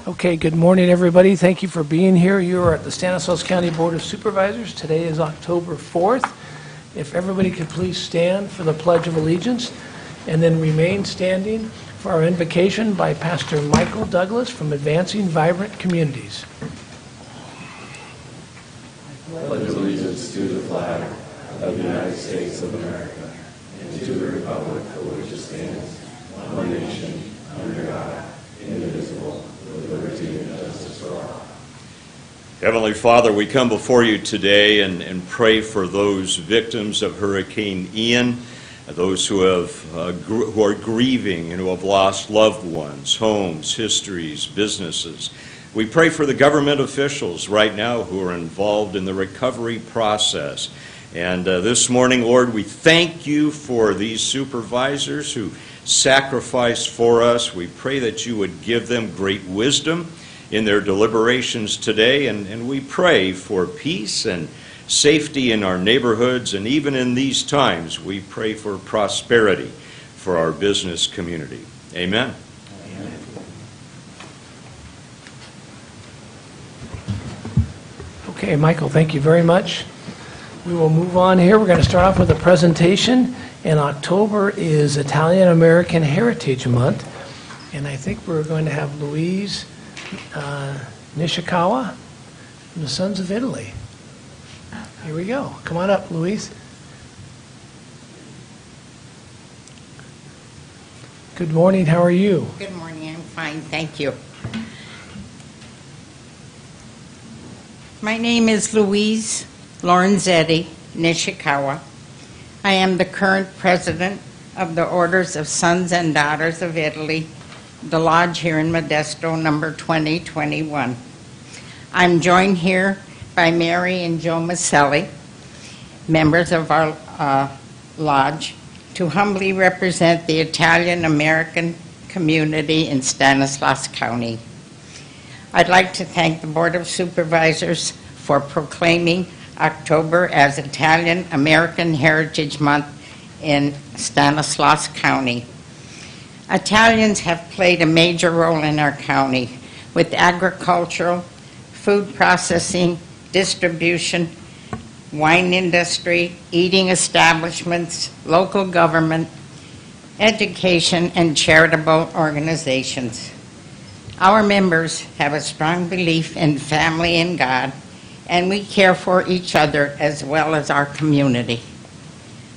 Okay, good morning, everybody. Thank you for being here. You are at the Stanislaus County Board of Supervisors. Today is October 4th. If everybody could please stand for the Pledge of Allegiance and then remain standing for our invocation by Pastor Michael Douglas from Advancing Vibrant Communities. I pledge allegiance to the flag of the United States of America and to the republic for which it stands, one nation, under God, indivisible, with liberty and justice for all. Heavenly Father, we come before you today and pray for those victims of Hurricane Ian, those who are grieving and who have lost loved ones, homes, histories, businesses. We pray for the government officials right now who are involved in the recovery process. And this morning, Lord, we thank you for these supervisors who sacrificed for us. We pray that you would give them great wisdom in their deliberations today, and we pray for peace and safety in our neighborhoods, and even in these times, we pray for prosperity for our business community. Amen. Amen. Okay, Michael, thank you very much. We will move on here. We're going to start off with a presentation. And October is Italian American Heritage Month. And I think we're going to have Louise Nishikawa from the Sons of Italy. Here we go. Come on up, Louise. Good morning. How are you? Good morning. I'm fine. Thank you. My name is Louise Lorenzetti Nishikawa. I am the current president of the Orders of Sons and Daughters of Italy, the lodge here in Modesto, number 2021. I'm joined here by Mary and Joe Maselli, members of our lodge, to humbly represent the Italian-American community in Stanislaus County. I'd like to thank the Board of Supervisors for proclaiming October as Italian American Heritage Month in Stanislaus County. Italians have played a major role in our county with agricultural, food processing, distribution, wine industry, eating establishments, local government, education, and charitable organizations. Our members have a strong belief in family and God, and we care for each other as well as our community.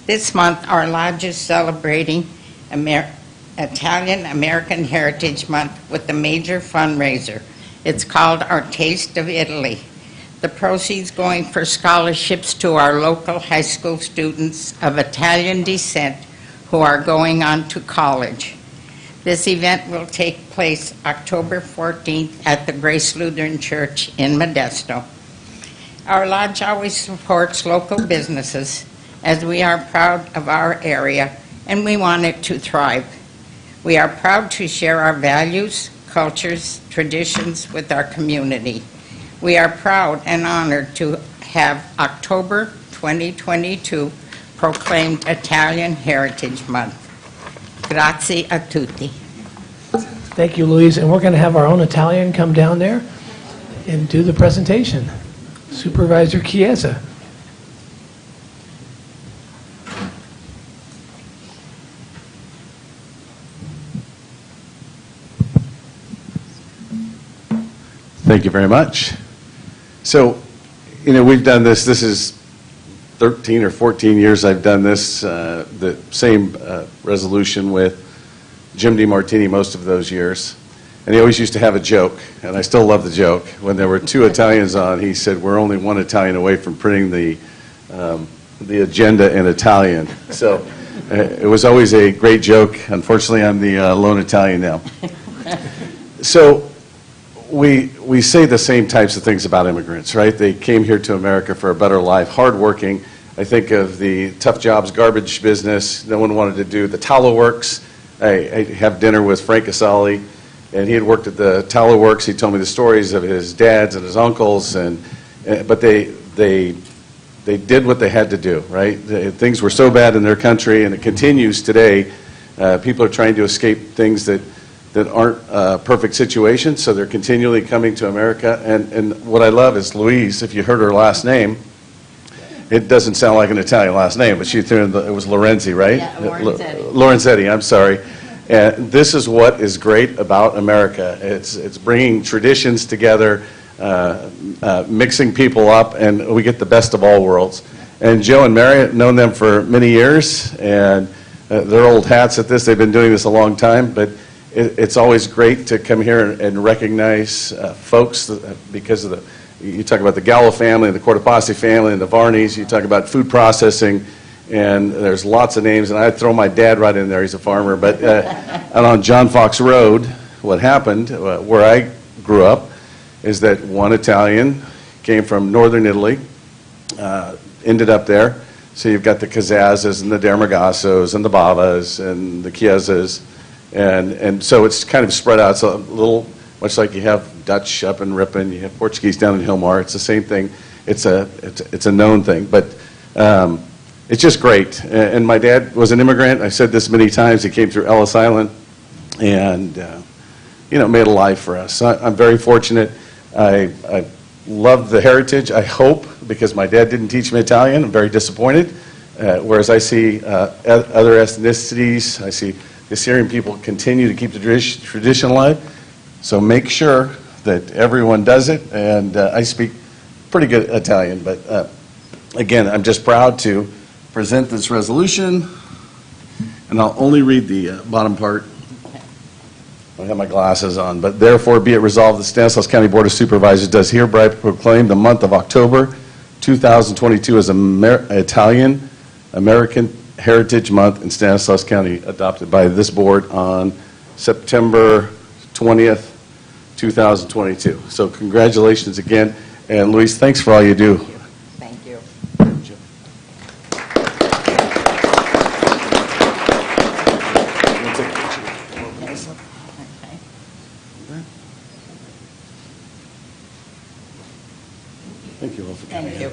This month, our lodge is celebrating Italian American Heritage Month with a major fundraiser. It's called Our Taste of Italy. The proceeds going for scholarships to our local high school students of Italian descent who are going on to college. This event will take place October 14th at the Grace Lutheran Church in Modesto. Our lodge always supports local businesses as we are proud of our area and we want it to thrive. We are proud to share our values, cultures, traditions with our community. We are proud and honored to have October 2022 proclaimed Italian Heritage Month. Grazie a tutti. Thank you, Louise. And we're going to have our own Italian come down there and do the presentation. Supervisor Chiesa. Thank you very much. So, we've done this. This is 13 or 14 years I've done this, the same resolution with Jim DiMartini most of those years. And he always used to have a joke, and I still love the joke. When there were two Italians on, he said, we're only one Italian away from printing the agenda in Italian. So it was always a great joke. Unfortunately, I'm the lone Italian now. So we say the same types of things about immigrants, right? They came here to America for a better life, hardworking. I think of the tough jobs, garbage business. No one wanted to do the tallow works. I have dinner with Frank Casali, and he had worked at the tallow works. He told me the stories of his dads and his uncles, but they did what they had to do, right? Things were so bad in their country, and it continues today People are trying to escape things that aren't perfect situations, so they're continually coming to America. And what I love is Louise, if you heard her last name, it doesn't sound like an Italian last name, but she threw in it was Lorenzi, right? Yeah, Lorenzetti. Lorenzetti, I'm sorry. And this is what is great about America. It's bringing traditions together, mixing people up, and we get the best of all worlds. And Joe and Mary, I've known them for many years, and they're old hats at this. They've been doing this a long time, but it's always great to come here and recognize folks because of you talk about the Gallo family, the Cortopassi family, and the Varneys. You talk about food processing, and there's lots of names. And I'd throw my dad right in there. He's a farmer. But out on John Fox Road, what happened, where I grew up, is that one Italian came from northern Italy, ended up there. So you've got the Casazzas and the Dermagassos and the Bavas and the Chiesas. And so it's kind of spread out. So a little, much like you have Dutch up in Ripon, you have Portuguese down in Hillmar. It's the same thing. It's a known thing. But it's just great. And my dad was an immigrant. I said this many times. He came through Ellis Island and, made a life for us. So I'm very fortunate. I love the heritage, I hope, because my dad didn't teach me Italian. I'm very disappointed. Whereas I see other ethnicities, I see the Syrian people continue to keep the tradition alive. So make sure that everyone does it. And I speak pretty good Italian, but again, I'm just proud to present this resolution. And I'll only read the bottom part. I have my glasses on. But therefore be it resolved, the Stanislaus County Board of Supervisors does hereby proclaim the month of October 2022 as Italian American Heritage Month in Stanislaus County, adopted by this board on September 20th, 2022. So congratulations again. And Luis, thanks for all you do. Thank you. Thank you all for coming. Thank you.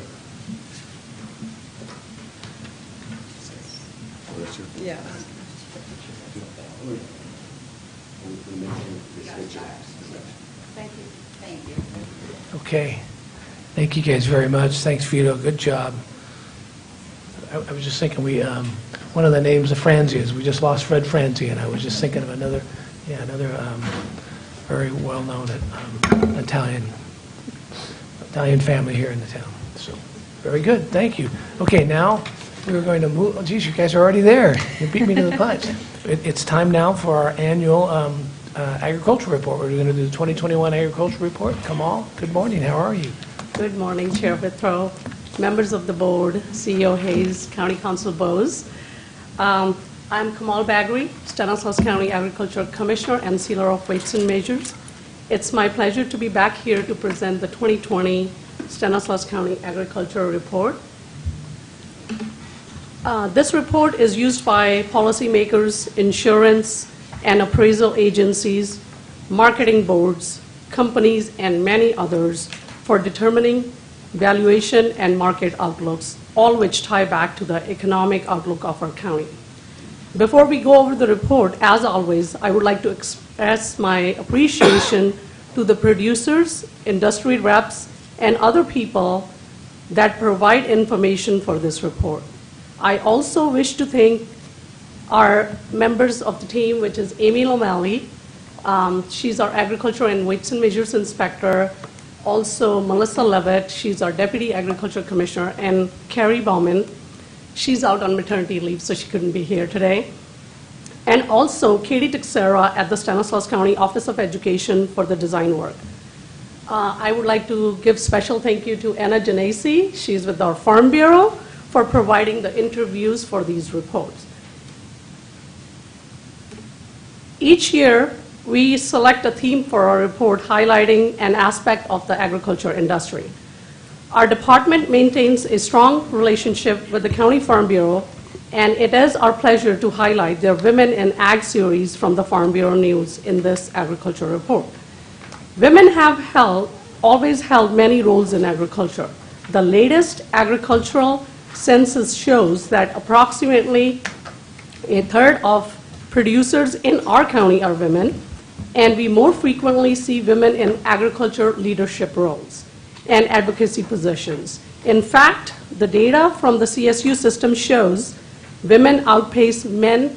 Yeah. Thank you. Thank you. Okay. Thank you guys very much. Thanks, Vito. Good job. I was just thinking one of the names of Franzi is we just lost Fred Franzi, and I was just thinking of another very well-known Italian family here in the town. So very good. Thank you. Okay, now we're going to move. Oh, geez, you guys are already there. You beat me to the punch. It's time now for our annual agriculture report. We're going to do the 2021 agriculture report. Kamal, good morning. How are you? Good morning, Chair Withrow, members of the board, CEO Hayes, County Council Bose. I'm Kamal Bagri, Stanislaus County Agriculture Commissioner and Sealer of Weights and Measures. It's my pleasure to be back here to present the 2020 Stanislaus County Agriculture Report. This report is used by policymakers, insurance and appraisal agencies, marketing boards, companies, and many others for determining valuation and market outlooks, all which tie back to the economic outlook of our county. Before we go over the report, as always, I would like to express my appreciation to the producers, industry reps, and other people that provide information for this report. I also wish to thank our members of the team, which is Amy Lomeli. She's our Agriculture and Weights and Measures Inspector. Also, Melissa Levitt, she's our Deputy Agriculture Commissioner, and Carrie Bauman. She's out on maternity leave, so she couldn't be here today. And also, Katie Teixeira at the Stanislaus County Office of Education for the design work. I would like to give special thank you to Anna Genesi. She's with our Farm Bureau for providing the interviews for these reports. Each year, we select a theme for our report highlighting an aspect of the agriculture industry. Our department maintains a strong relationship with the County Farm Bureau, and it is our pleasure to highlight their Women in Ag series from the Farm Bureau News in this agriculture report. Women have always held many roles in agriculture. The latest agricultural census shows that approximately a third of producers in our county are women, and we more frequently see women in agriculture leadership roles and advocacy positions. In fact, the data from the CSU system shows women outpace men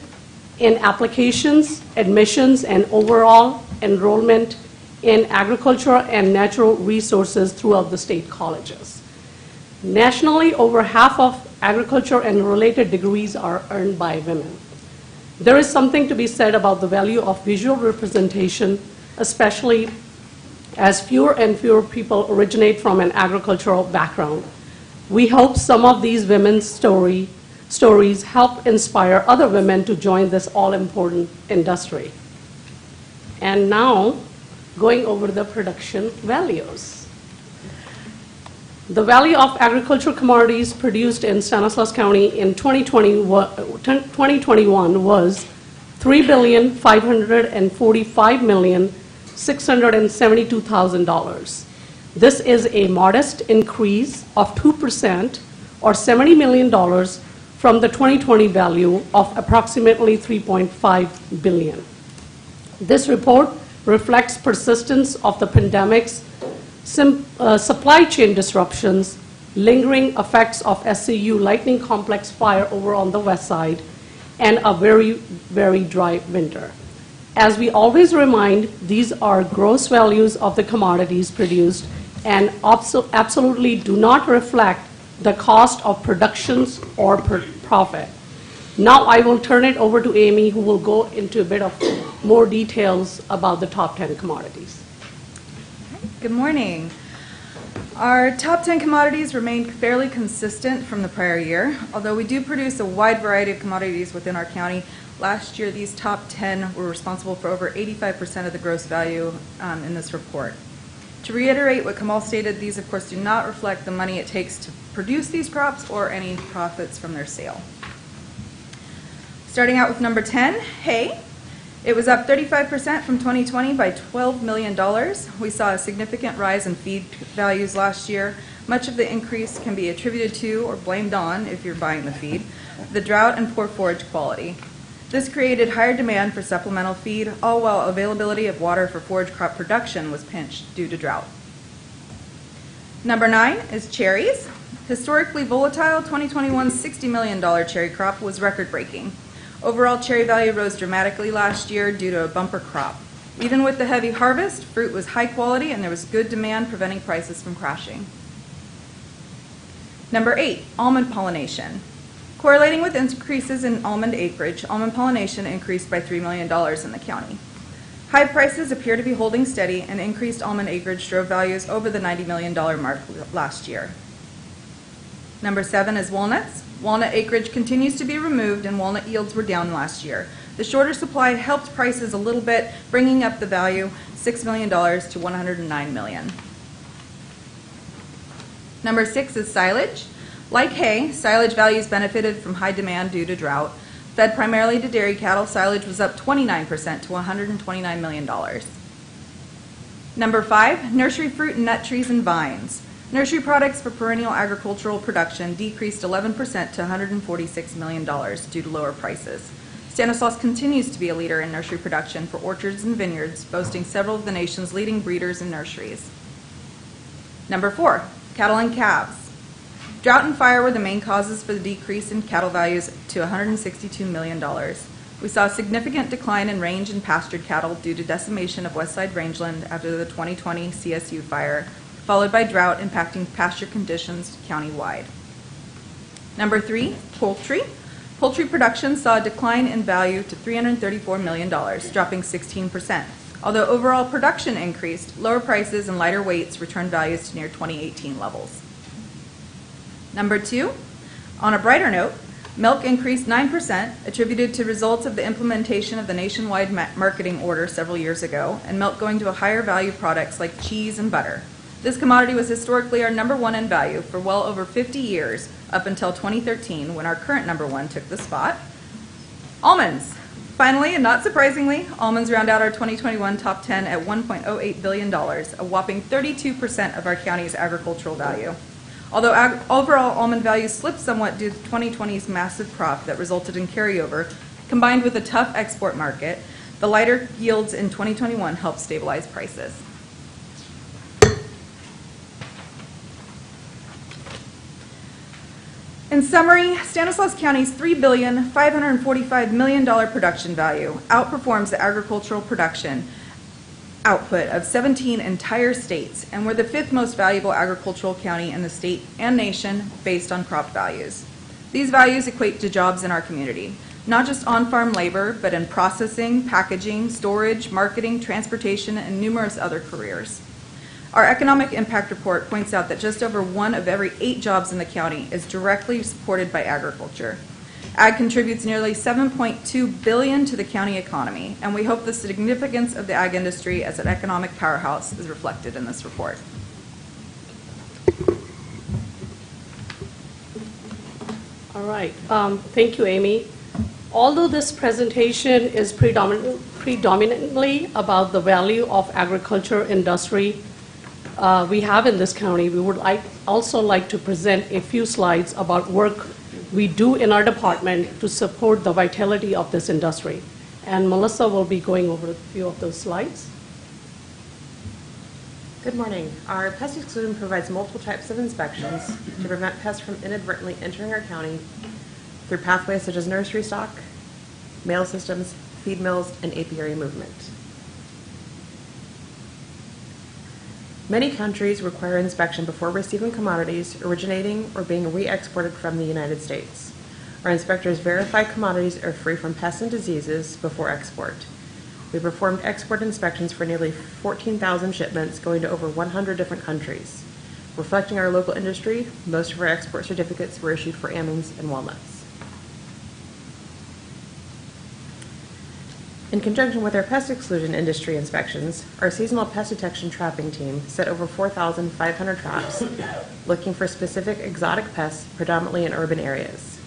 in applications, admissions, and overall enrollment in agriculture and natural resources throughout the state colleges. Nationally, over half of agriculture and related degrees are earned by women. There is something to be said about the value of visual representation, especially as fewer and fewer people originate from an agricultural background. We hope some of these women's stories help inspire other women to join this all-important industry. And now, going over the production values. The value of agricultural commodities produced in Stanislaus County in 2021 was $3,545,672,000. This is a modest increase of 2% or $70 million from the 2020 value of approximately $3.5 billion. This report reflects persistence of the pandemic's supply chain disruptions, lingering effects of SCU lightning complex fire over on the west side, and a very, very dry winter. As we always remind, these are gross values of the commodities produced and absolutely do not reflect the cost of productions or profit. Now I will turn it over to Amy, who will go into a bit of more details about the top 10 commodities. Good morning. Our top 10 commodities remained fairly consistent from the prior year, although we do produce a wide variety of commodities within our county. Last year, these top 10 were responsible for over 85% of the gross value in this report. To reiterate what Kamal stated, these of course do not reflect the money it takes to produce these crops or any profits from their sale. Starting out with number 10, hay. It was up 35% from 2020 by $12 million. We saw a significant rise in feed values last year. Much of the increase can be attributed to or blamed on, if you're buying the feed, the drought and poor forage quality. This created higher demand for supplemental feed, all while availability of water for forage crop production was pinched due to drought. Number 9 is cherries. Historically volatile 2021 $60 million cherry crop was record-breaking. Overall cherry value rose dramatically last year due to a bumper crop. Even with the heavy harvest, fruit was high quality and there was good demand preventing prices from crashing. Number 8, almond pollination. Correlating with increases in almond acreage, almond pollination increased by $3 million in the county. High prices appear to be holding steady, and increased almond acreage drove values over the $90 million mark last year. Number 7 is walnuts. Walnut acreage continues to be removed and walnut yields were down last year. The shorter supply helped prices a little bit, bringing up the value $6 million to $109 million. Number 6 is silage. Like hay, silage values benefited from high demand due to drought. Fed primarily to dairy cattle, silage was up 29% to $129 million. Number 5, nursery fruit and nut trees and vines. Nursery products for perennial agricultural production decreased 11% to $146 million due to lower prices. Stanislaus continues to be a leader in nursery production for orchards and vineyards, boasting several of the nation's leading breeders and nurseries. Number 4, cattle and calves. Drought and fire were the main causes for the decrease in cattle values to $162 million. We saw a significant decline in range and pastured cattle due to decimation of Westside rangeland after the 2020 CSU fire, followed by drought impacting pasture conditions countywide. Number 3, poultry. Poultry production saw a decline in value to $334 million, dropping 16%. Although overall production increased, lower prices and lighter weights returned values to near 2018 levels. Number 2, on a brighter note, milk increased 9%, attributed to results of the implementation of the nationwide marketing order several years ago, and milk going to a higher value products like cheese and butter. This commodity was historically our number 1 in value for well over 50 years, up until 2013, when our current number 1 took the spot. Almonds. Finally, and not surprisingly, almonds round out our 2021 top 10 at $1.08 billion, a whopping 32% of our county's agricultural value. Although overall almond values slipped somewhat due to 2020's massive crop that resulted in carryover, Combined with a tough export market, the lighter yields in 2021 helped stabilize prices. In summary, Stanislaus County's $3,545 million production value outperforms the agricultural production output of 17 entire states, and we're the 5th most valuable agricultural county in the state and nation based on crop values. These values equate to jobs in our community, not just on-farm labor, but in processing, packaging, storage, marketing, transportation, and numerous other careers. Our economic impact report points out that just over 1 of every 8 jobs in the county is directly supported by agriculture. Ag contributes nearly $7.2 billion to the county economy, and we hope the significance of the ag industry as an economic powerhouse is reflected in this report. All right. Thank you, Amy. Although this presentation is predominantly about the value of agriculture industry we have in this county, we would also like to present a few slides about work we do in our department to support the vitality of this industry. And Melissa will be going over a few of those slides. Good morning. Our pest exclusion provides multiple types of inspections to prevent pests from inadvertently entering our county through pathways such as nursery stock, mail systems, feed mills, and apiary movement. Many countries require inspection before receiving commodities originating or being re-exported from the United States. Our inspectors verify commodities are free from pests and diseases before export. We performed export inspections for nearly 14,000 shipments going to over 100 different countries. Reflecting our local industry, most of our export certificates were issued for almonds and walnuts. In conjunction with our pest exclusion industry inspections, our seasonal pest detection trapping team set over 4,500 traps looking for specific exotic pests, predominantly in urban areas.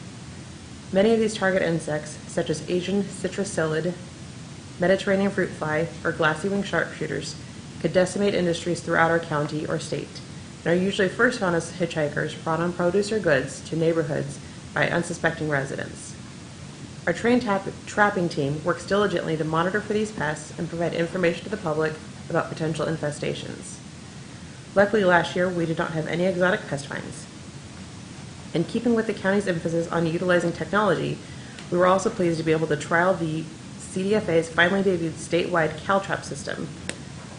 Many of these target insects, such as Asian citruscillid, Mediterranean fruit fly, or glassy-winged sharpshooters, could decimate industries throughout our county or state, and are usually first found as hitchhikers brought on produce or goods to neighborhoods by unsuspecting residents. Our trained trapping team works diligently to monitor for these pests and provide information to the public about potential infestations. Luckily, last year, we did not have any exotic pest finds. In keeping with the county's emphasis on utilizing technology, we were also pleased to be able to trial the CDFA's finally debuted statewide CalTrap system.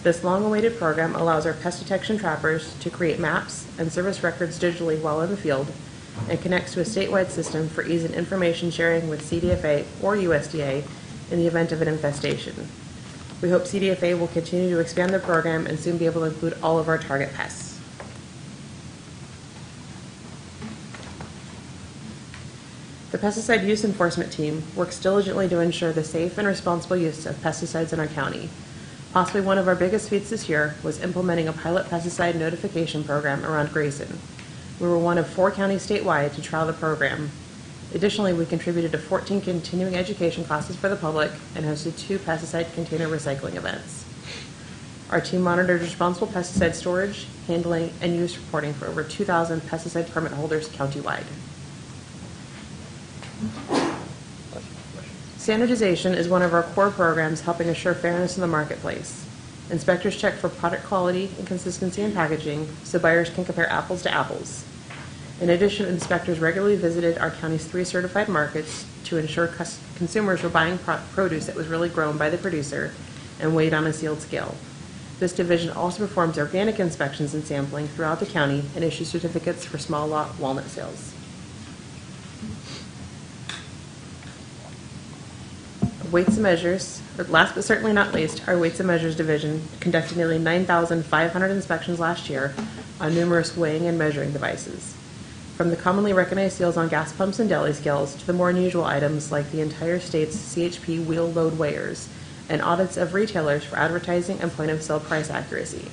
This long-awaited program allows our pest detection trappers to create maps and service records digitally while in the field, and connects to a statewide system for ease in information sharing with CDFA or USDA in the event of an infestation. We hope CDFA will continue to expand the program and soon be able to include all of our target pests. The pesticide use enforcement team works diligently to ensure the safe and responsible use of pesticides in our county. Possibly one of our biggest feats this year was implementing a pilot pesticide notification program around Grayson. We were one of 4 counties statewide to trial the program. Additionally, we contributed to 14 continuing education classes for the public and hosted 2 pesticide container recycling events. Our team monitored responsible pesticide storage, handling, and use reporting for over 2,000 pesticide permit holders countywide. Standardization is one of our core programs helping assure fairness in the marketplace. Inspectors check for product quality and consistency in packaging so buyers can compare apples to apples. In addition, inspectors regularly visited our county's 3 certified markets to ensure consumers were buying produce that was really grown by the producer and weighed on a sealed scale. This division also performs organic inspections and sampling throughout the county and issues certificates for small lot walnut sales. Weights and measures, last but certainly not least, our weights and measures division conducted nearly 9,500 inspections last year on numerous weighing and measuring devices. From the commonly recognized seals on gas pumps and deli scales to the more unusual items like the entire state's CHP wheel load weighers and audits of retailers for advertising and point of sale price accuracy.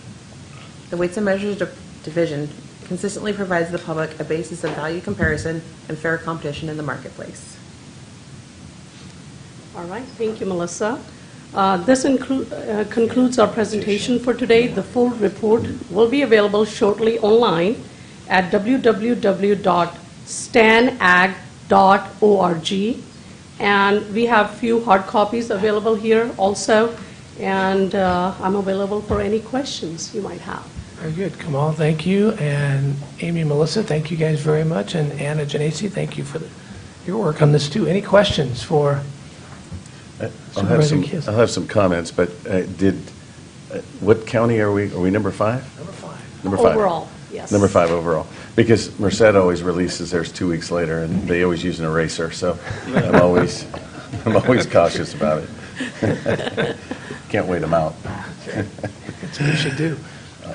The weights and measures division consistently provides the public a basis of value comparison and fair competition in the marketplace. All right, thank you, Melissa. This concludes our presentation for today. The full report will be available shortly online at www.stanag.org. And we have few hard copies available here also, and I'm available for any questions you might have. Very good. Kamal, thank you. And Amy and Melissa, thank you guys very much. And Anna Genesi, thank you for your work on this too. Any questions for Supervisor Kiss? I'll have some comments, but what county are we? Are we number 5? Number 5. Number 5. Overall, yes. Number 5 overall. Because Merced always releases theirs 2 weeks later, and they always use an eraser, so I'm always cautious about it. Can't wait them out. That's what we should do.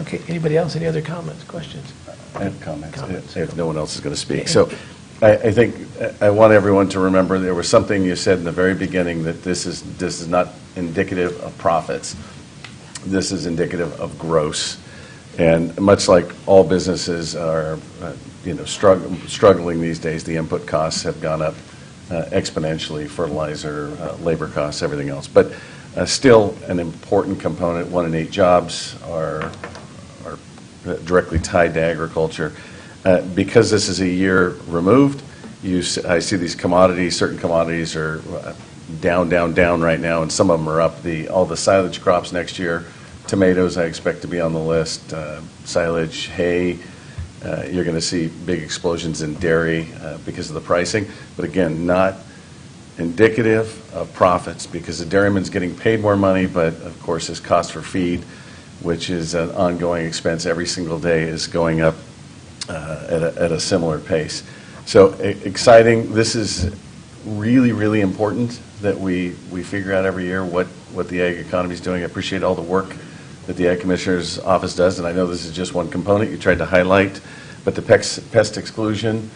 Okay, anybody else? Any other comments, questions? I have comments if no one else is going to speak. So I think I want everyone to remember there was something you said in the very beginning, that this is not indicative of profits. This is indicative of gross. And much like all businesses are, struggling these days, the input costs have gone up exponentially, fertilizer, labor costs, everything else. But still an important component. 1 in 8 jobs are directly tied to agriculture. Because this is a year removed, I see these commodities, certain commodities are down right now, and some of them are up. All the silage crops next year, tomatoes I expect to be on the list, silage, hay. You're going to see big explosions in dairy because of the pricing. But again, not indicative of profits, because the dairyman's getting paid more money, but of course his cost for feed, which is an ongoing expense every single day, is going up at a similar pace. So exciting. This is really, really important that we figure out every year what the ag economy is doing. I appreciate all the work that the Ag Commissioner's Office does, and I know this is just one component you tried to highlight, but the pest exclusion,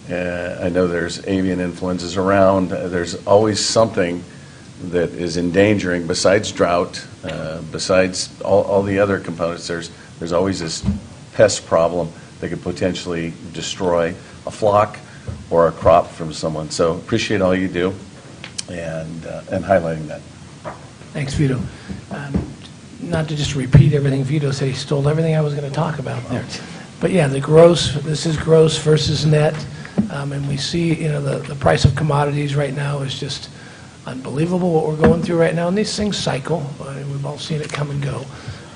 I know there's avian influenzas around. There's always something that is endangering, besides drought, besides all the other components. There's always this pest problem that could potentially destroy a flock or a crop from someone. So appreciate all you do and highlighting that. Thanks, Vito. Not to just repeat everything Vito said, he stole everything I was going to talk about there. But yeah, this is gross versus net. And we see, the price of commodities right now is just unbelievable what we're going through right now. And these things cycle. We've all seen it come and go.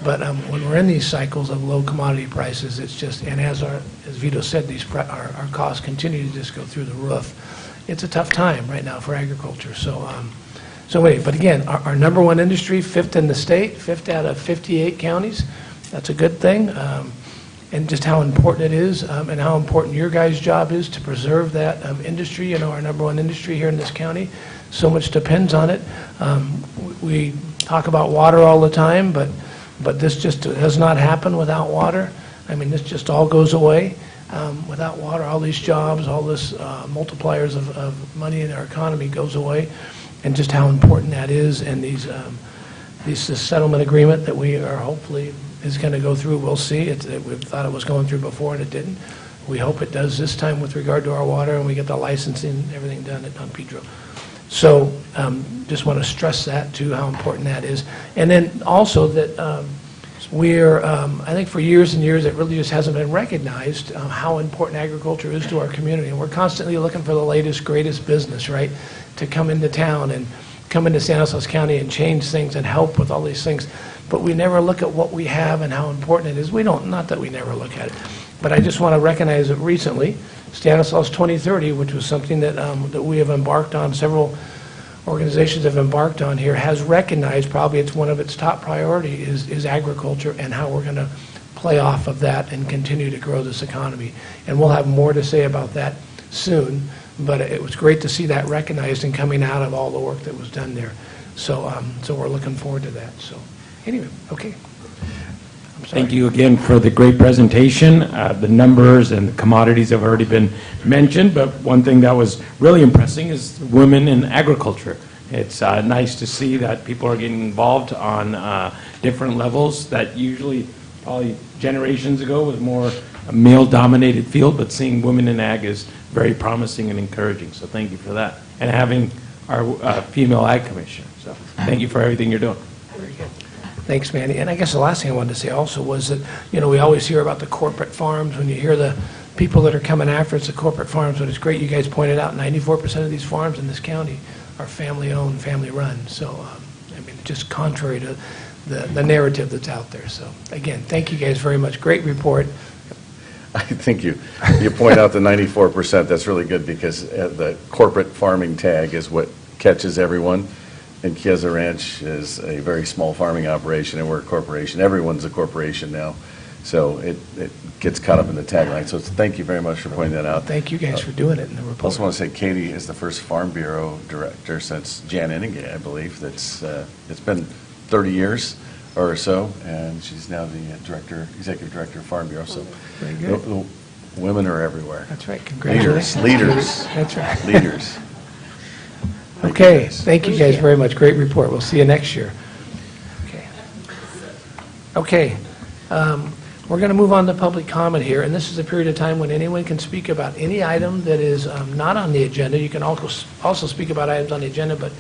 But when we're in these cycles of low commodity prices, it's just, and as Vito said, our costs continue to just go through the roof. It's a tough time right now for agriculture. So anyway, but again, our number 1 industry, 5th in the state, 5th out of 58 counties. That's a good thing. And just how important it is, and how important your guys' job is to preserve that industry, our number 1 industry here in this county. So much depends on it. We talk about water all the time, but this just does not happen without water. I mean, this just all goes away. Without water, all these jobs, all this multipliers of money in our economy goes away, and just how important that is. And this settlement agreement that we are hopefully is going to go through, we'll see. We thought it was going through before, and it didn't. We hope it does this time with regard to our water, and we get the licensing and everything done at Don Pedro. So just want to stress that, too, how important that is. And then also that I think for years and years, it really just hasn't been recognized how important agriculture is to our community. And we're constantly looking for the latest, greatest business, right, to come into town and come into Stanislaus County and change things and help with all these things. But we never look at what we have and how important it is. Not that we never look at it, but I just want to recognize that recently, Stanislaus 2030, which was something that we have embarked on, several organizations have embarked on here, has recognized probably it's one of its top priority is agriculture and how we're going to play off of that and continue to grow this economy. And we'll have more to say about that soon, but it was great to see that recognized and coming out of all the work that was done there. So we're looking forward to that. So anyway, okay. Thank you again for the great presentation. The numbers and the commodities have already been mentioned, but one thing that was really impressive is women in agriculture. It's nice to see that people are getting involved on different levels that usually, probably generations ago, was more a male-dominated field, but seeing women in ag is very promising and encouraging. So thank you for that. And having our female ag commissioner. So thank you for everything you're doing. Very good. Thanks, Mandy. And I guess the last thing I wanted to say also was that, we always hear about the corporate farms. When you hear the people that are coming after it's the corporate farms, but it's great you guys pointed out 94% of these farms in this county are family-owned, family-run. So, I mean, just contrary to the narrative that's out there. So, again, thank you guys very much. Great report. I think you point out the 94%. That's really good because the corporate farming tag is what catches everyone. And Chiesa Ranch is a very small farming operation, and we're a corporation. Everyone's a corporation now. So it gets caught up in the tagline. So thank you very much for pointing that out. Thank you guys for doing it in the I report. also want to say Katie is the first Farm Bureau director since Jan Inningay, I believe. It's been 30 years or so, and she's now the executive director of Farm Bureau. So Very good. the women are everywhere. That's right. Congratulations. Leaders. That's right. Leaders. Thank you, Okay, guys. thank you guys very much. Great report. We'll see you next year. Okay, we're going to move on to public comment here, and this is a period of time when anyone can speak about any item that is not on the agenda. You can also speak about items on the agenda, but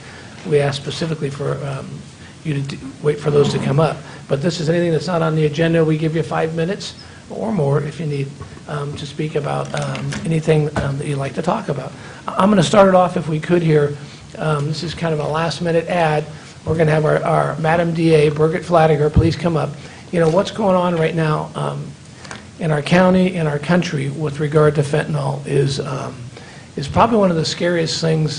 we ask specifically for you to wait for those to come up. But this is anything that's not on the agenda. We give you 5 minutes or more if you need to speak about anything that you'd like to talk about. I'm going to start it off if we could here. This is kind of a last-minute ad. We're going to have our Madam DA, Birgit Flatiger, please come up. You know, what's going on right now in our county, in our country, with regard to fentanyl is probably one of the scariest things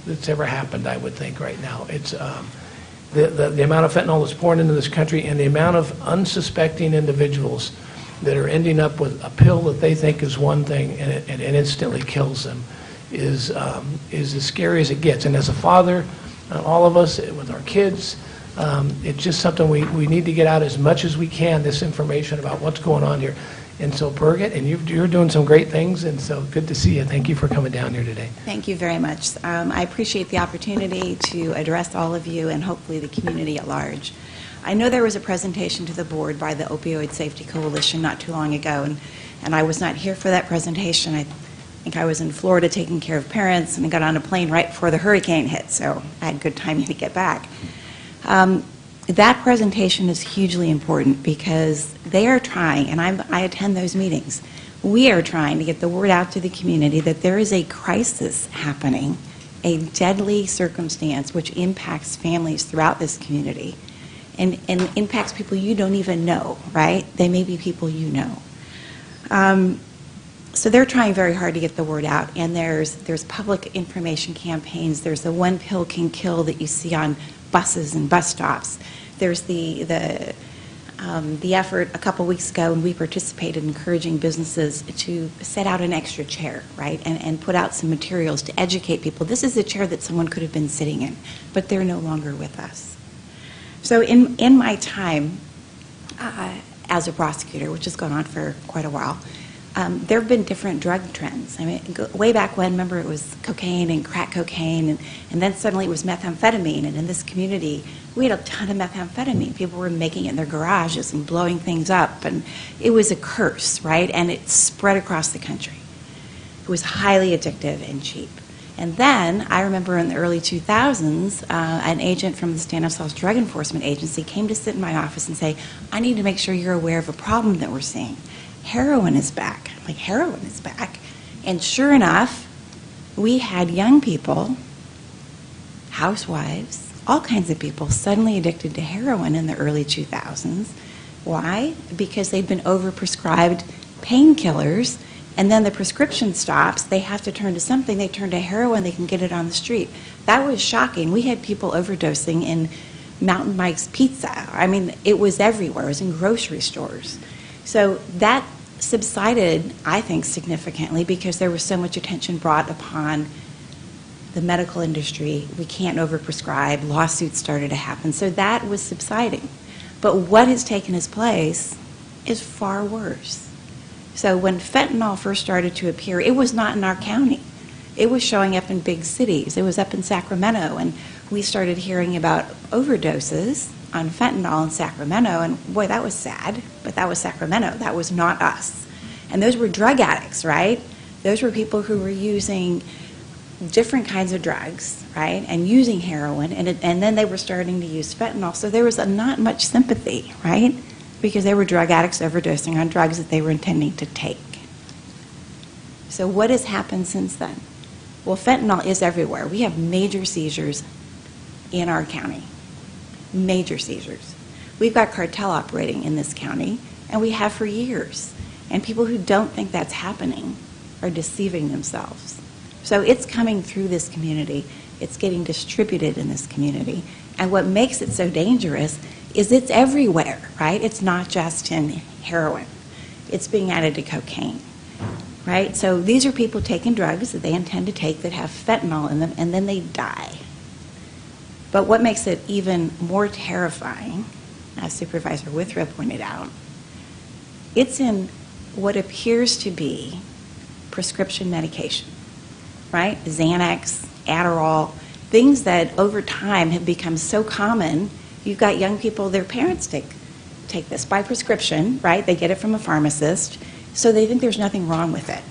that's ever happened, I would think, right now. It's the amount of fentanyl that's poured into this country and the amount of unsuspecting individuals that are ending up with a pill that they think is one thing and it instantly kills them is as scary as it gets. And as a father, all of us with our kids, it's just something we need to get out as much as we can, this information about what's going on here. And so, Birgit, and you're doing some great things, and so good to see you. Thank you for coming down here today. Thank you very much. I appreciate the opportunity to address all of you and hopefully the community at large. I know there was a presentation to the board by the Opioid Safety Coalition not too long ago, and I was not here for that presentation. I think I was in Florida taking care of parents, and I got on a plane right before the hurricane hit, so I had good timing to get back. That presentation is hugely important because they are trying, and I attend those meetings, we are trying to get the word out to the community that there is a crisis happening, a deadly circumstance which impacts families throughout this community and impacts people you don't even know, right? They may be people you know. So they're trying very hard to get the word out, and there's public information campaigns. There's the One Pill Can Kill that you see on buses and bus stops. There's the effort a couple weeks ago, and we participated in encouraging businesses to set out an extra chair, right, and put out some materials to educate people. This is a chair that someone could have been sitting in, but they're no longer with us. So in my time as a prosecutor, which has gone on for quite a while, there have been different drug trends. I mean, way back when, remember, it was cocaine and crack cocaine, and then suddenly it was methamphetamine. And in this community, we had a ton of methamphetamine. People were making it in their garages and blowing things up. And it was a curse, right? And it spread across the country. It was highly addictive and cheap. And then, I remember in the early 2000s, an agent from the Stanislaus Drug Enforcement Agency came to sit in my office and say, I need to make sure you're aware of a problem that we're seeing. Heroin is back. I'm like, heroin is back? And sure enough, we had young people, housewives, all kinds of people suddenly addicted to heroin in the early 2000s. Why? Because they'd been overprescribed painkillers, and then the prescription stops, they have to turn to something, they turn to heroin, they can get it on the street. That was shocking. We had people overdosing in Mountain Mike's Pizza. I mean, it was everywhere. It was in grocery stores. So that subsided, I think, significantly because there was so much attention brought upon the medical industry. We can't overprescribe. Lawsuits started to happen. So that was subsiding. But what has taken its place is far worse. So when fentanyl first started to appear, it was not in our county. It was showing up in big cities. It was up in Sacramento, and we started hearing about overdoses on fentanyl in Sacramento, and boy, that was sad, but that was Sacramento. That was not us. And those were drug addicts, right? Those were people who were using different kinds of drugs, right, and using heroin, and then they were starting to use fentanyl. So there was not much sympathy, right, because they were drug addicts overdosing on drugs that they were intending to take. So what has happened since then? Well, fentanyl is everywhere. We have major seizures in our county, major seizures. We've got cartel operating in this county, and we have for years. And people who don't think that's happening are deceiving themselves. So it's coming through this community. It's getting distributed in this community. And what makes it so dangerous is it's everywhere, right? It's not just in heroin. It's being added to cocaine, right? So these are people taking drugs that they intend to take that have fentanyl in them, and then they die. But what makes it even more terrifying, as Supervisor Withrow pointed out, it's in what appears to be prescription medication, right? Xanax, Adderall, things that over time have become so common. You've got young people, their parents take this by prescription, right? They get it from a pharmacist, so they think there's nothing wrong with it.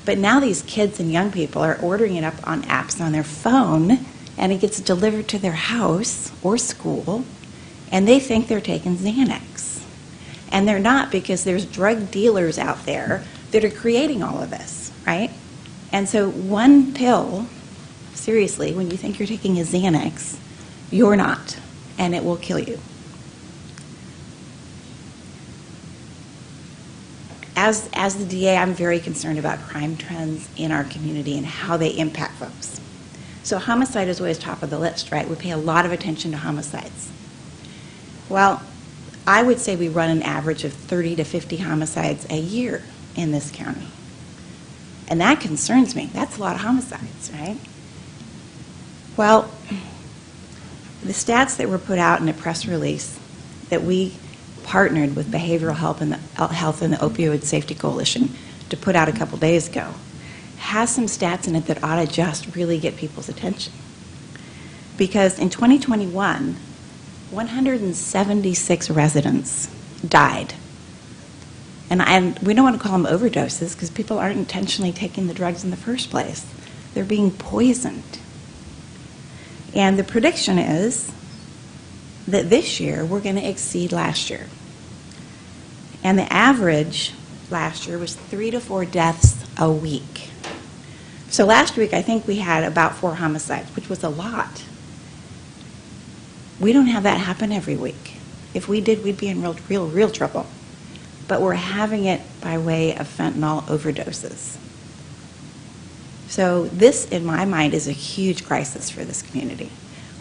But now these kids and young people are ordering it up on apps on their phone, and it gets delivered to their house or school, and they think they're taking Xanax. And they're not, because there's drug dealers out there that are creating all of this, right? And so one pill, seriously, when you think you're taking a Xanax, you're not, and it will kill you. As the DA, I'm very concerned about crime trends in our community and how they impact folks. So homicide is always top of the list, right? We pay a lot of attention to homicides. Well, I would say we run an average of 30 to 50 homicides a year in this county. And that concerns me. That's a lot of homicides, right? Well, the stats that were put out in a press release that we partnered with Behavioral Health and the Opioid Safety Coalition to put out a couple days ago has some stats in it that ought to just really get people's attention. Because in 2021, 176 residents died. And we don't want to call them overdoses because people aren't intentionally taking the drugs in the first place. They're being poisoned. And the prediction is that this year we're going to exceed last year. And the average last year was 3 to 4 deaths a week. So last week I think we had about 4 homicides, which was a lot. We don't have that happen every week. If we did, we'd be in real trouble. But we're having it by way of fentanyl overdoses. So this, in my mind, is a huge crisis for this community.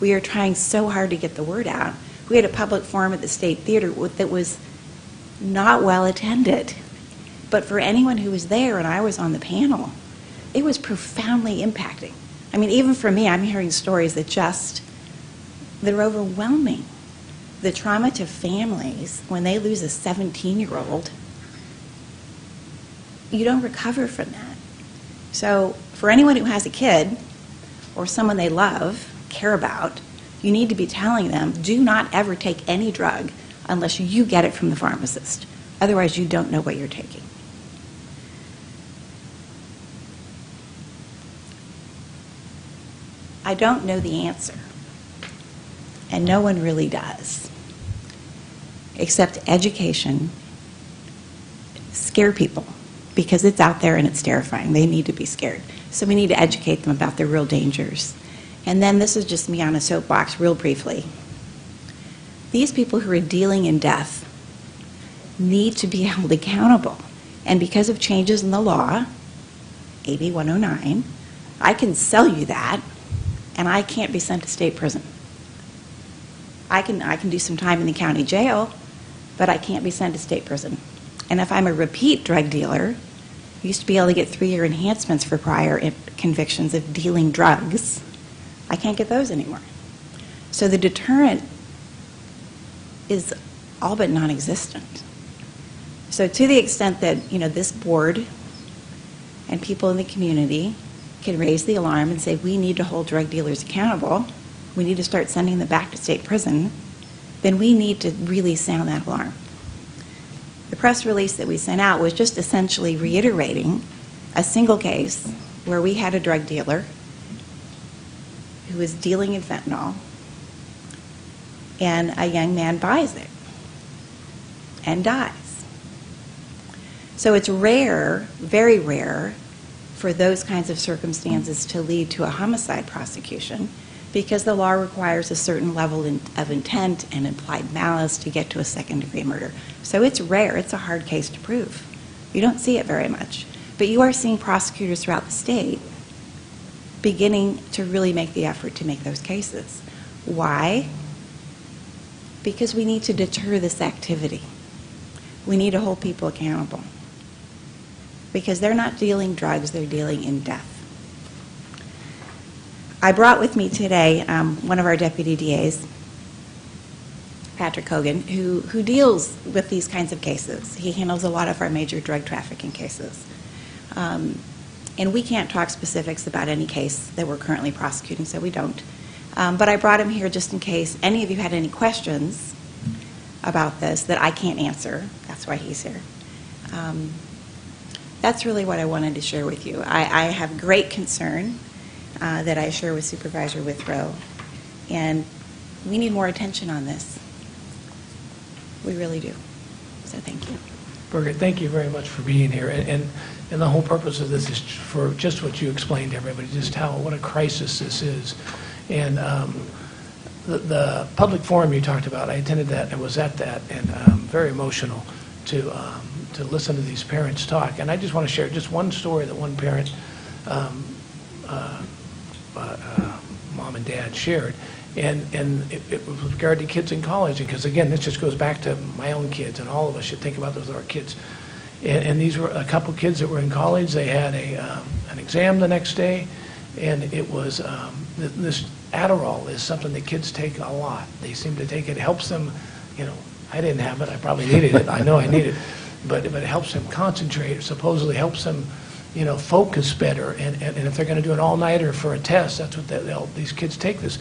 We are trying so hard to get the word out. We had a public forum at the State Theater that was not well attended. But for anyone who was there, and I was on the panel, it was profoundly impacting. I mean, even for me, I'm hearing stories that are overwhelming. The trauma to families when they lose a 17-year-old, you don't recover from that. So for anyone who has a kid or someone they love, care about, you need to be telling them, do not ever take any drug unless you get it from the pharmacist. Otherwise, you don't know what you're taking. I don't know the answer, and no one really does, except education. Scare people, because it's out there and it's terrifying. They need to be scared. So we need to educate them about the real dangers. And then this is just me on a soapbox real briefly. These people who are dealing in death need to be held accountable. And because of changes in the law, AB 109, I can sell you that, and I can't be sent to state prison. I can do some time in the county jail, but I can't be sent to state prison. And if I'm a repeat drug dealer, I used to be able to get 3-year enhancements for prior convictions of dealing drugs. I can't get those anymore. So the deterrent is all but non-existent. So to the extent that, this board and people in the community can raise the alarm and say, we need to hold drug dealers accountable, we need to start sending them back to state prison, then we need to really sound that alarm. The press release that we sent out was just essentially reiterating a single case where we had a drug dealer who was dealing in fentanyl, and a young man buys it and dies. So it's rare, very rare, for those kinds of circumstances to lead to a homicide prosecution, because the law requires a certain level of intent and implied malice to get to a second-degree murder. So it's rare. It's a hard case to prove. You don't see it very much. But you are seeing prosecutors throughout the state beginning to really make the effort to make those cases. Why? Because we need to deter this activity. We need to hold people accountable. Because they're not dealing drugs, they're dealing in death. I brought with me today one of our deputy DAs, Patrick Hogan, who deals with these kinds of cases. He handles a lot of our major drug trafficking cases. And we can't talk specifics about any case that we're currently prosecuting, so we don't. But I brought him here just in case any of you had any questions about this that I can't answer. That's why he's here. That's really what I wanted to share with you. I have great concern that I share with Supervisor Withrow, and we need more attention on this. We really do. So thank you. Birgit, thank you very much for being here. And the whole purpose of this is for just what you explained to everybody, just what a crisis this is. And the public forum you talked about, I attended that and was at that, and very emotional to listen to these parents talk. And I just want to share just one story that one parent, mom and dad, shared. And it was with regard to kids in college, because again, this just goes back to my own kids, and all of us should think about those with our kids. And these were a couple kids that were in college. They had an exam the next day, and it was this Adderall is something that kids take a lot. They seem to take it. It helps them, I didn't have it. I probably needed it. I know I need it. But it helps them concentrate. It supposedly helps them, focus better. And if they're going to do an all-nighter for a test, that's what these kids take this.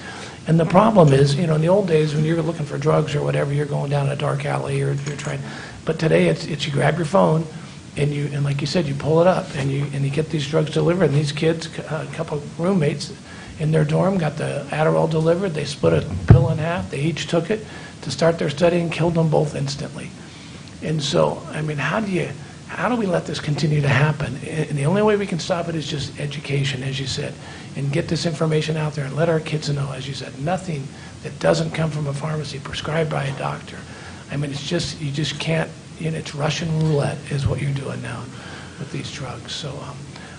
And the problem is, in the old days when you're looking for drugs or whatever, you're going down a dark alley or you're trying. But today it's you grab your phone and like you said, you pull it up and you get these drugs delivered. And these kids, a couple roommates in their dorm got the Adderall delivered. They split a pill in half. They each took it to start their study and killed them both instantly. And so, I mean, how do we let this continue to happen? And the only way we can stop it is just education, as you said, and get this information out there and let our kids know, as you said, nothing that doesn't come from a pharmacy prescribed by a doctor. I mean, it's just, you just can't, it's Russian roulette is what you're doing now with these drugs. So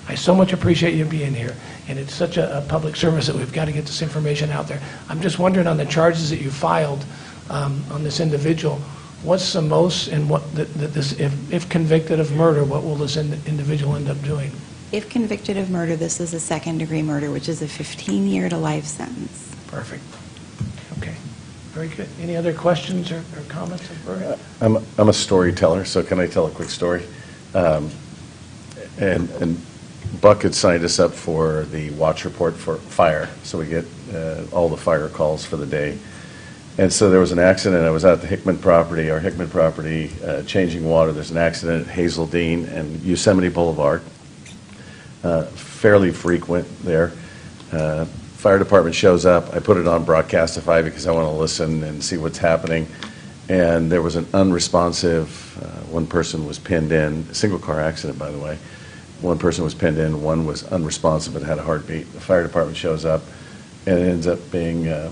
I so much appreciate you being here, and it's such a public service that we've got to get this information out there. I'm just wondering on the charges that you filed on this individual, what's the most, and what if convicted of murder, what will this individual end up doing? If convicted of murder, this is a second-degree murder, which is a 15-year to life sentence. Perfect. Okay. Very good. Any other questions or comments? I'm a storyteller, so can I tell a quick story? And Buck had signed us up for the watch report for fire, so we get all the fire calls for the day. And so there was an accident. I was at the Hickman property, changing water. There's an accident at Hazeldean and Yosemite Boulevard. Fairly frequent there. Fire department shows up. I put it on Broadcastify because I want to listen and see what's happening. And there was an unresponsive, one person was pinned in, single car accident, by the way. One person was pinned in, one was unresponsive but had a heartbeat. The fire department shows up, and it ends up being a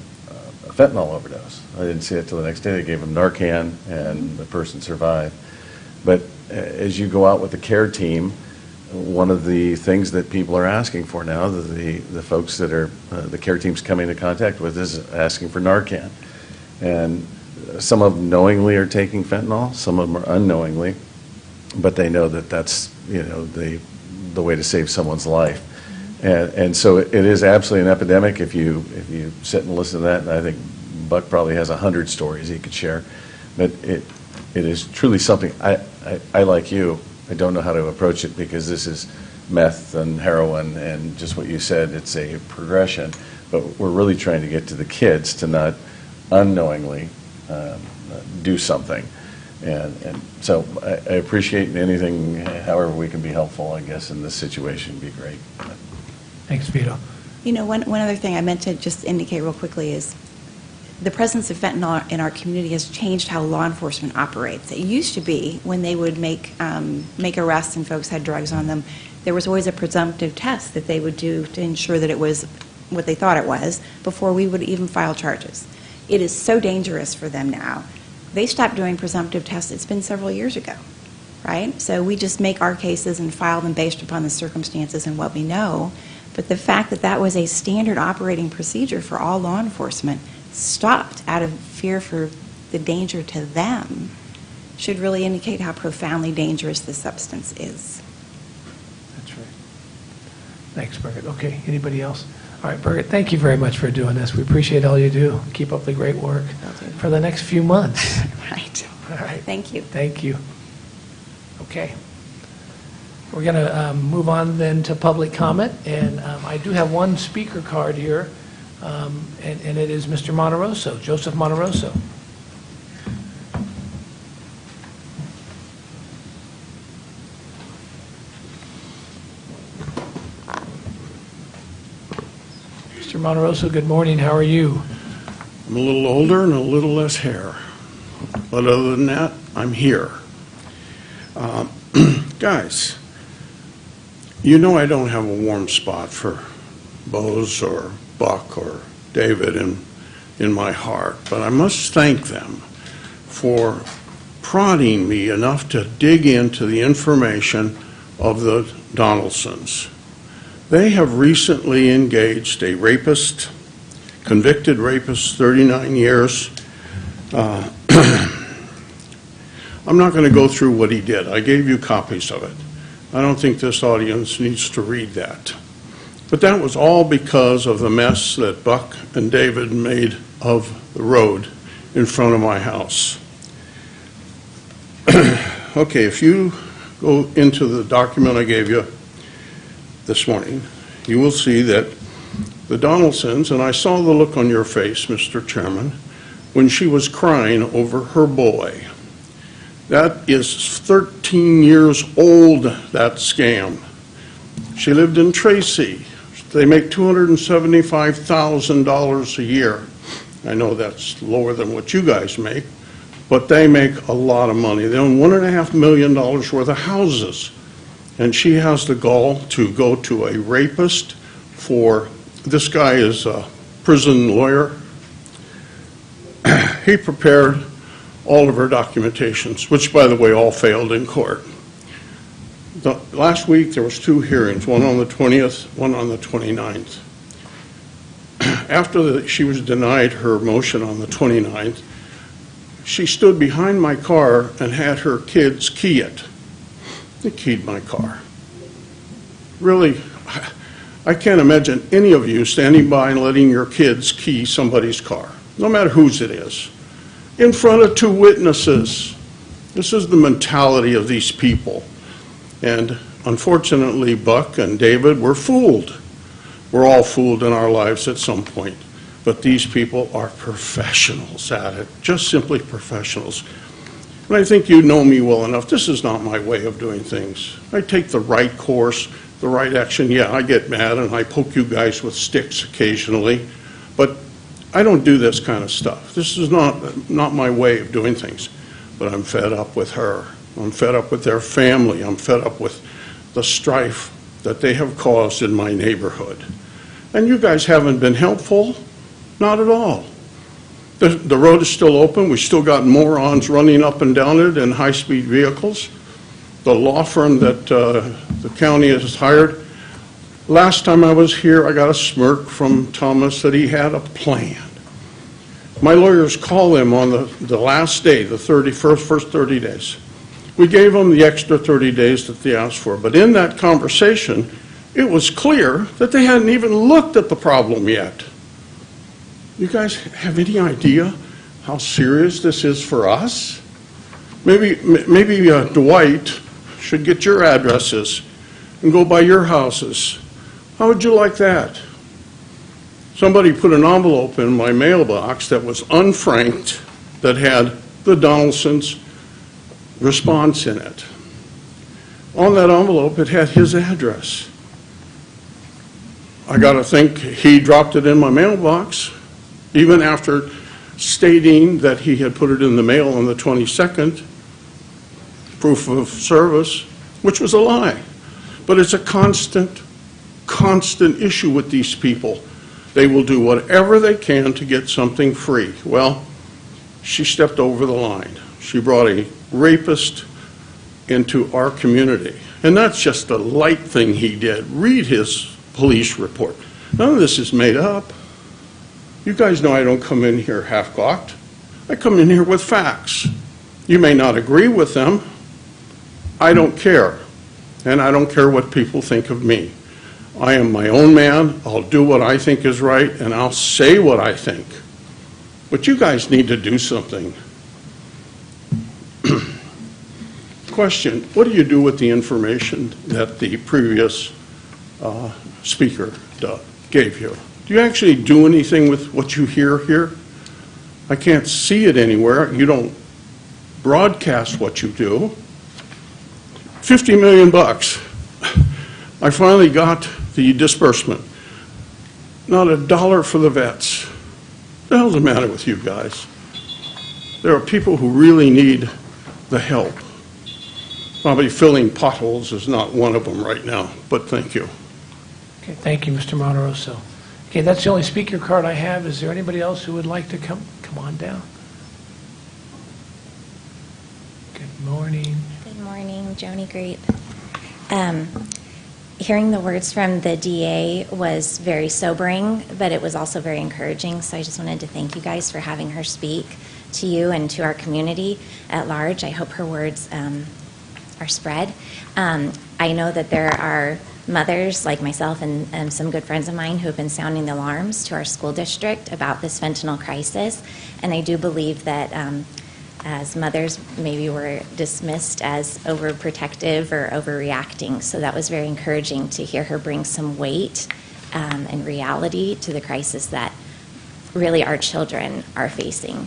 fentanyl overdose. I didn't see it till the next day. They gave him Narcan, and the person survived. But as you go out with the care team, one of the things that people are asking for now, the folks that are the care team's coming into contact with, is asking for Narcan. And some of them knowingly are taking fentanyl, some of them are unknowingly, but they know that that's the way to save someone's life. And so it is absolutely an epidemic. If you sit and listen to that, and I think Buck probably has 100 stories he could share, but it is truly something. I like you, I don't know how to approach it because this is meth and heroin and just what you said, it's a progression, but we're really trying to get to the kids to not unknowingly do something. And so I appreciate anything, however we can be helpful, I guess, in this situation would be great. Thanks, Vito. One other thing I meant to just indicate real quickly is the presence of fentanyl in our community has changed how law enforcement operates. It used to be when they would make arrests and folks had drugs on them, there was always a presumptive test that they would do to ensure that it was what they thought it was before we would even file charges. It is so dangerous for them now. They stopped doing presumptive tests, it's been several years ago, right? So we just make our cases and file them based upon the circumstances and what we know. But the fact that that was a standard operating procedure for all law enforcement stopped out of fear for the danger to them should really indicate how profoundly dangerous this substance is. That's right. Thanks, Birgit. Okay, anybody else? All right, Birgit, thank you very much for doing this. We appreciate all you do. Keep up the great work for the next few months. Right. All right. Thank you. Thank you. Okay. We're going to move on then to public comment, and I do have one speaker card here, and it is Mr. Monterosso, Joseph Monterosso. Mr. Monterosso, good morning. How are you? I'm a little older and a little less hair. But other than that, I'm here. Guys, you know I don't have a warm spot for Bose or Buck or David in my heart, but I must thank them for prodding me enough to dig into the information of the Donaldsons. They have recently engaged a rapist, convicted rapist, 39 years. I'm not going to go through what he did. I gave you copies of it. I don't think this audience needs to read that. But that was all because of the mess that Buck and David made of the road in front of my house. Okay, if you go into the document I gave you this morning, you will see that the Donaldsons, and I saw the look on your face, Mr. Chairman, when she was crying over her boy. That is 13 years old, that scam. She lived in Tracy. They make $275,000 a year. I know that's lower than what you guys make, but they make a lot of money. They own $1.5 million worth of houses. And she has the gall to go to a rapist for, this guy is a prison lawyer. He prepared all of her documentations, which, by the way, all failed in court. Last week, there was 2 hearings, one on the 20th, one on the 29th. After she was denied her motion on the 29th, she stood behind my car and had her kids key it. They keyed my car. Really, I can't imagine any of you standing by and letting your kids key somebody's car, no matter whose it is, in front of 2 witnesses. This is the mentality of these people. And unfortunately, Buck and David were fooled. We're all fooled in our lives at some point. But these people are professionals at it, just simply professionals. And I think you know me well enough. This is not my way of doing things. I take the right course, the right action. Yeah, I get mad and I poke you guys with sticks occasionally, but I don't do this kind of stuff. This is not my way of doing things. But I'm fed up with her. I'm fed up with their family. I'm fed up with the strife that they have caused in my neighborhood. And you guys haven't been helpful. Not at all. The road is still open. We still got morons running up and down it in high-speed vehicles. The law firm that the county has hired, last time I was here, I got a smirk from Thomas that he had a plan. My lawyers call him on the last day, the 31st, first 30 days. We gave them the extra 30 days that they asked for. But in that conversation, it was clear that they hadn't even looked at the problem yet. You guys have any idea how serious this is for us? Maybe Dwight should get your addresses and go by your houses. How would you like that? Somebody put an envelope in my mailbox that was unfranked that had the Donaldson's response in it. On that envelope, it had his address. I got to think he dropped it in my mailbox, even after stating that he had put it in the mail on the 22nd, proof of service, which was a lie. But it's a constant issue with these people. They will do whatever they can to get something free. Well, she stepped over the line. She brought a rapist into our community. And that's just a light thing he did. Read his police report. None of this is made up. You guys know I don't come in here half-cocked. I come in here with facts. You may not agree with them. I don't care. And I don't care what people think of me. I am my own man. I'll do what I think is right, and I'll say what I think. But you guys need to do something. Question, what do you do with the information that the previous speaker gave you? Do you actually do anything with what you hear here? I can't see it anywhere. You don't broadcast what you do. $50 million. I finally got the disbursement. Not a dollar for the vets. What the hell's the matter with you guys? There are people who really need the help. Probably filling potholes is not one of them right now, but thank you. Okay, thank you, Mr. Monteroso. Okay, that's the only speaker card I have. Is there anybody else who would like to come on down? Good morning. Good morning, Joni Grape. Hearing the words from the DA was very sobering, but it was also very encouraging. So I just wanted to thank you guys for having her speak to you and to our community at large. I hope her words are spread. I know that there are mothers like myself and some good friends of mine who have been sounding the alarms to our school district about this fentanyl crisis. And I do believe that as mothers, maybe we're dismissed as overprotective or overreacting. So that was very encouraging to hear her bring some weight and reality to the crisis that really our children are facing.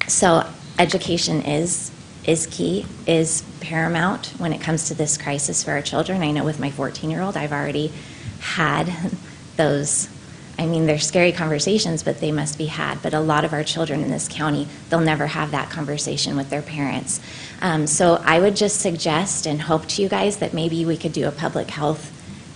So education is key, is paramount when it comes to this crisis for our children. I know with my 14-year-old, I've already had those, I mean, they're scary conversations, but they must be had. But a lot of our children in this county, they'll never have that conversation with their parents. So I would just suggest and hope to you guys that maybe we could do a public health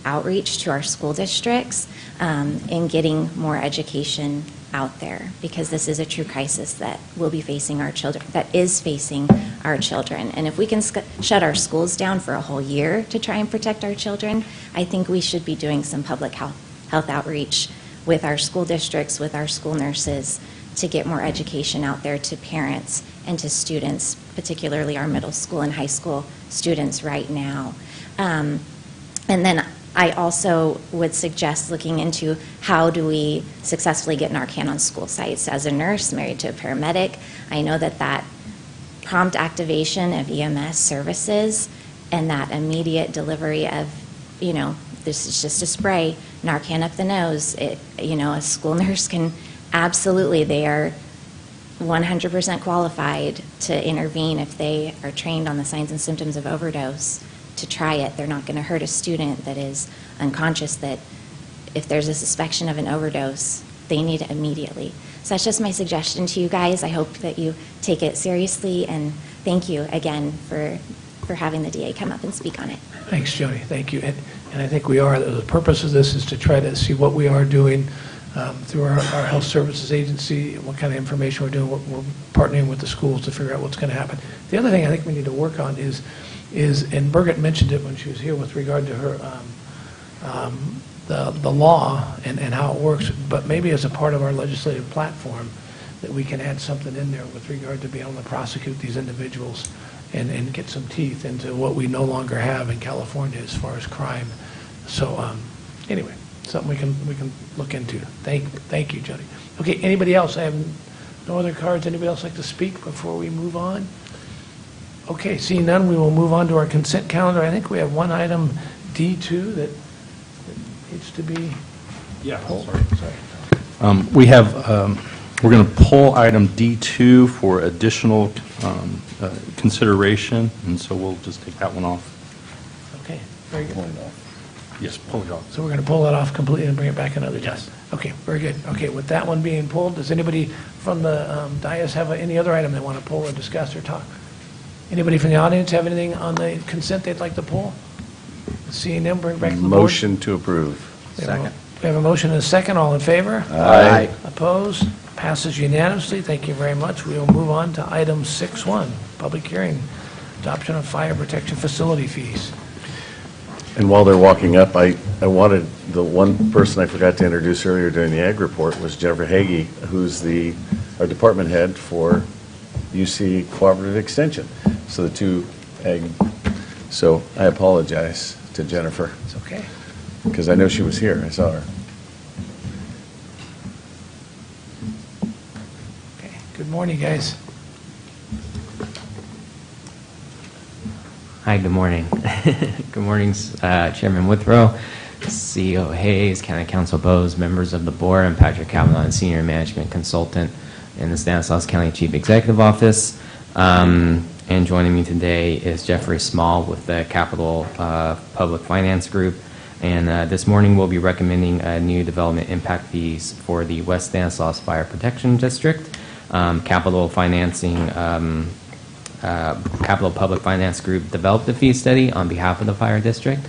outreach to our school districts in getting more education out there, because this is a true crisis that will be facing our children, that is facing our children. And if we can shut our schools down for a whole year to try and protect our children, I think we should be doing some public health outreach with our school districts, with our school nurses, to get more education out there to parents and to students, particularly our middle school and high school students right now. And then I also would suggest looking into how do we successfully get Narcan on school sites. As a nurse married to a paramedic, I know that prompt activation of EMS services and that immediate delivery of, this is just a spray, Narcan up the nose. A school nurse can absolutely, they are 100% qualified to intervene if they are trained on the signs and symptoms of overdose. To try it. They're not going to hurt a student that is unconscious, that if there's a suspicion of an overdose, they need it immediately. So that's just my suggestion to you guys. I hope that you take it seriously, and thank you again for having the DA come up and speak on it. Thanks, Joni. Thank you. And I think we are. The purpose of this is to try to see what we are doing through our health services agency, what kind of information we're doing. We're partnering with the schools to figure out what's going to happen. The other thing I think we need to work on is, and Birgit mentioned it when she was here with regard to her, the law and how it works, but maybe as a part of our legislative platform, that we can add something in there with regard to being able to prosecute these individuals and get some teeth into what we no longer have in California as far as crime. So anyway, something we can look into. Thank you, Jody. Okay, anybody else? I have no other cards. Anybody else like to speak before we move on? Okay, seeing none, we will move on to our consent calendar. I think we have one item, D2, that needs to be pulled. Sorry. We have, we're going to pull item D2 for additional consideration, and so we'll just take that one off. Okay, very good. Yes, pull it off. So we're going to pull that off completely and bring it back another time? Yes. Okay, very good. Okay, with that one being pulled, does anybody from the dais have any other item they want to pull or discuss or talk? Anybody from the audience have anything on the consent they'd like to pull? Seeing none, bring back to the board. Motion to approve. Second. We have a motion and a second. All in favor? Aye. Opposed? Passes unanimously. Thank you very much. We will move on to item 6.1, public hearing, adoption of fire protection facility fees. And while they're walking up, I wanted, the one person I forgot to introduce earlier during the ag report was Jennifer Hagee, who's our department head for UC Cooperative Extension. So the two ag, so I apologize to Jennifer, It's okay. because I know she was here. I saw her. Okay. Good morning, guys. Hi, good morning. Good morning, Chairman Withrow, CEO Hayes, County Council Bowes, members of the board. I'm Patrick Cavanaugh, Senior Management Consultant in the Stanislaus County Chief Executive Office. And joining me today is Jeffrey Small with the Capital Public Finance Group. And this morning we'll be recommending new development impact fees for the West Stanislaus Fire Protection District. Capital Public Finance Group developed the fee study on behalf of the fire district.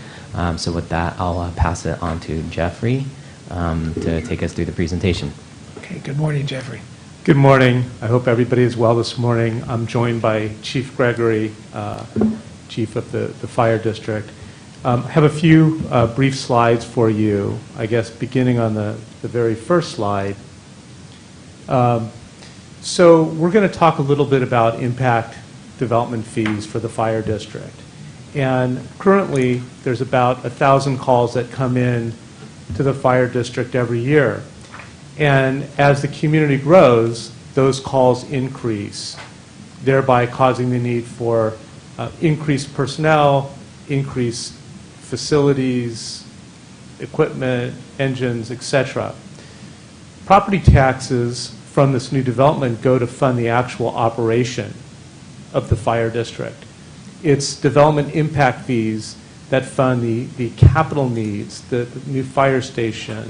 So with that, I'll pass it on to Jeffrey to take us through the presentation. Okay. Good morning, Jeffrey. Good morning. I hope everybody is well this morning. I'm joined by Chief Gregory, Chief of the Fire District. I have a few brief slides for you, I guess beginning on the very first slide. So we're going to talk a little bit about impact development fees for the fire district. And currently, there's about 1,000 calls that come in to the fire district every year. And as the community grows, those calls increase, thereby causing the need for increased personnel, increased facilities, equipment, engines, etc. Property taxes from this new development go to fund the actual operation of the fire district. It's development impact fees that fund the capital needs, the new fire station,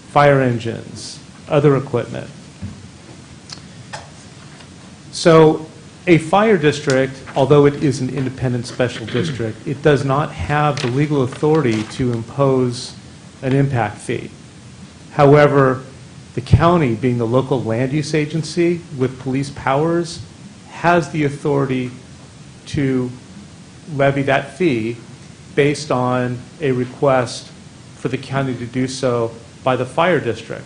fire engines, other equipment. So a fire district, although it is an independent special district, it does not have the legal authority to impose an impact fee. However, the county, being the local land use agency with police powers, has the authority to levy that fee based on a request for the county to do so by the fire district.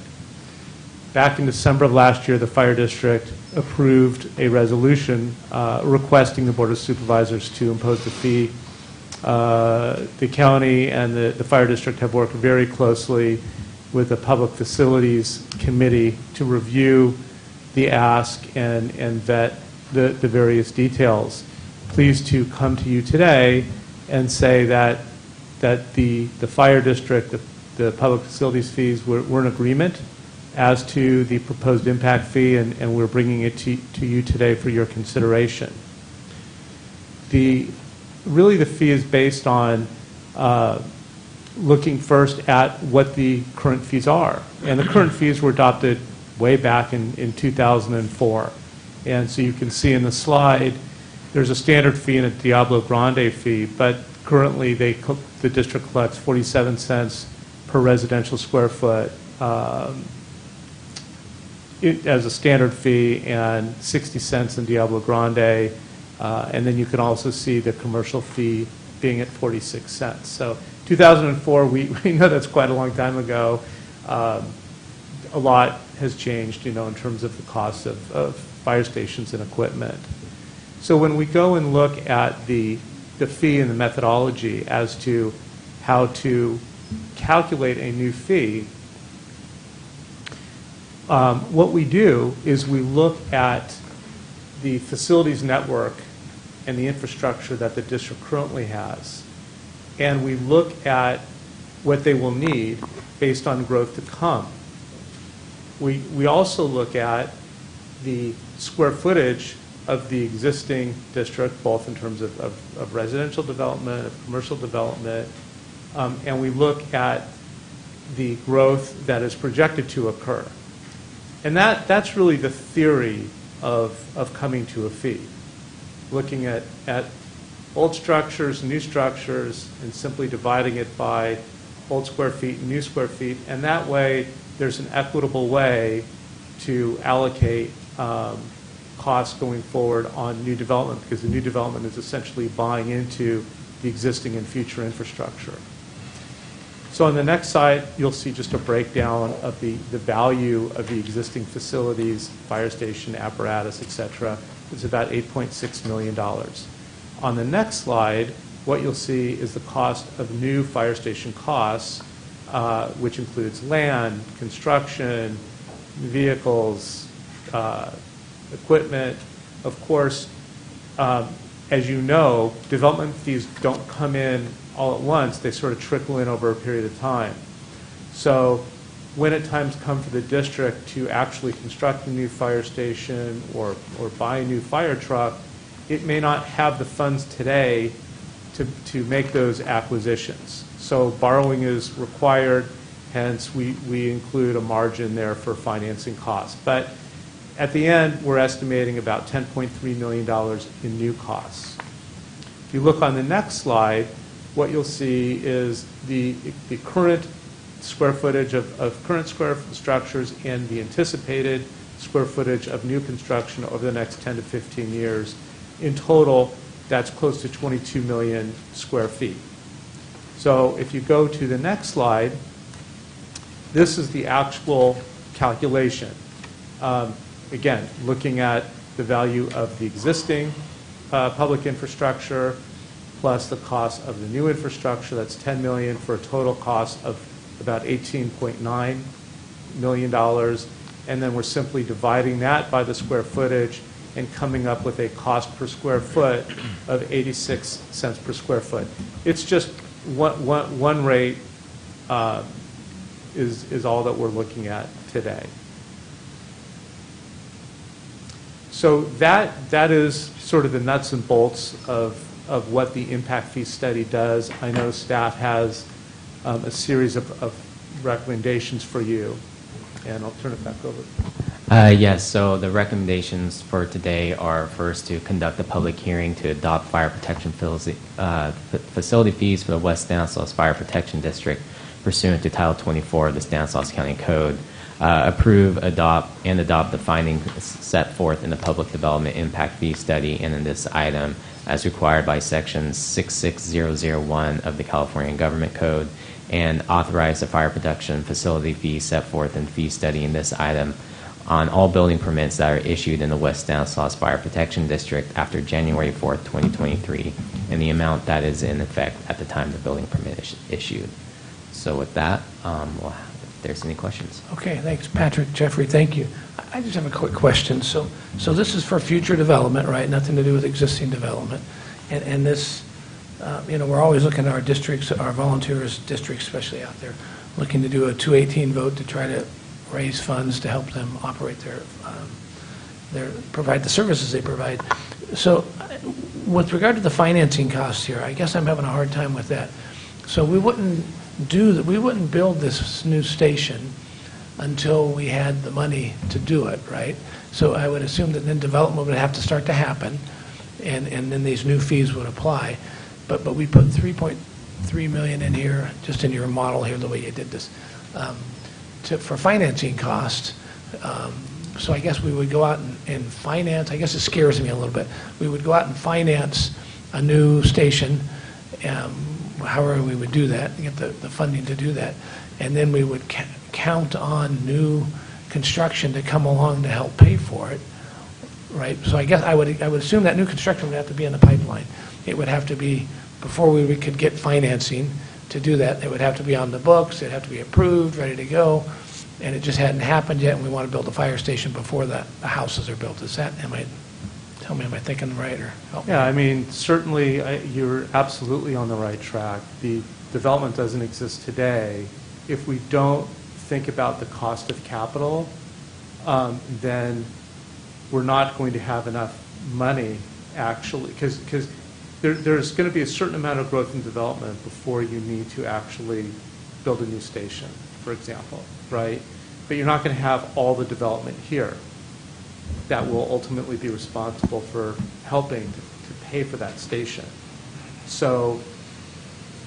Back in December of last year, the fire district approved a resolution requesting the Board of Supervisors to impose the fee. The county and the fire district have worked very closely with the Public Facilities Committee to review the ask and vet the various details. Pleased to come to you today and say that the fire district, the public facilities fees, we're in agreement as to the proposed impact fee, and we're bringing it to you today for your consideration. Really the fee is based on looking first at what the current fees are. And the current fees were adopted way back in 2004. And so you can see in the slide, there's a standard fee and a Diablo Grande fee, but currently the district collects 47 cents per residential square foot as a standard fee and 60 cents in Diablo Grande. And then you can also see the commercial fee being at 46 cents. So 2004, we know that's quite a long time ago. A lot has changed, in terms of the cost of fire stations and equipment. So when we go and look at the fee and the methodology as to how to calculate a new fee, what we do is we look at the facilities network and the infrastructure that the district currently has, and we look at what they will need based on growth to come. We also look at the square footage of the existing district, both in terms of residential development, of commercial development, and we look at the growth that is projected to occur. And that's really the theory of coming to a fee, looking at old structures, new structures, and simply dividing it by old square feet and new square feet. And that way, there's an equitable way to allocate costs going forward on new development, because the new development is essentially buying into the existing and future infrastructure. So on the next slide, you'll see just a breakdown of the value of the existing facilities, fire station, apparatus, et cetera. It's about $8.6 million. On the next slide, what you'll see is the cost of new fire station costs, which includes land, construction, vehicles, equipment. Of course, as you know, development fees don't come in all at once. They sort of trickle in over a period of time. So when at times come for the district to actually construct a new fire station or buy a new fire truck, it may not have the funds today to make those acquisitions. So borrowing is required, hence we include a margin there for financing costs. But at the end, we're estimating about $10.3 million in new costs. If you look on the next slide, what you'll see is the current square footage of current square structures and the anticipated square footage of new construction over the next 10 to 15 years. In total, that's close to 22 million square feet. So if you go to the next slide, this is the actual calculation. Again, looking at the value of the existing public infrastructure plus the cost of the new infrastructure, that's $10 million for a total cost of about $18.9 million. And then we're simply dividing that by the square footage and coming up with a cost per square foot of 86 cents per square foot. It's just one rate is all that we're looking at today. So that is sort of the nuts and bolts of what the impact fee study does. I know staff has a series of recommendations for you, and I'll turn it back over. Yes, so the recommendations for today are first to conduct a public hearing to adopt fire protection facility fees for the West Stanislaus Fire Protection District pursuant to Title 24 of the Stanislaus County Code. Approve, adopt the findings set forth in the Public Development Impact Fee Study and in this item as required by Section 66001 of the California Government Code, and authorize the fire protection facility fee set forth in fee study in this item on all building permits that are issued in the West Stanislaus Fire Protection District after January 4th, 2023, and the amount that is in effect at the time the building permit is issued. So with that, if there's any questions. Okay, thanks, Patrick. Jeffrey, thank you. I just have a quick question. So this is for future development, right? Nothing to do with existing development. And this, we're always looking at our districts, our volunteers districts, especially out there, looking to do a 218 vote to try to raise funds to help them operate provide the services they provide. So with regard to the financing costs here, I guess I'm having a hard time with that. So we wouldn't build this new station until we had the money to do it, right? So I would assume that then development would have to start to happen, and then these new fees would apply. But we put $3.3 million in here, just in your model here, the way you did this, for financing costs. So I guess we would go out and finance, I guess it scares me a little bit, we would go out and finance a new station, however we would do that, get the funding to do that, and then we would count on new construction to come along to help pay for it, right? So I guess I would assume that new construction would have to be in the pipeline. It would have to be, before we could get financing to do that, it would have to be on the books, it'd have to be approved, ready to go, and it just hadn't happened yet, and we want to build a fire station before the houses are built. Is that, tell me, am I thinking right, or help me? Yeah, I mean, certainly you're absolutely on the right track. The development doesn't exist today. If we don't think about the cost of capital, then we're not going to have enough money, actually, because there's going to be a certain amount of growth and development before you need to actually build a new station, for example, right? But you're not going to have all the development here that will ultimately be responsible for helping to pay for that station. So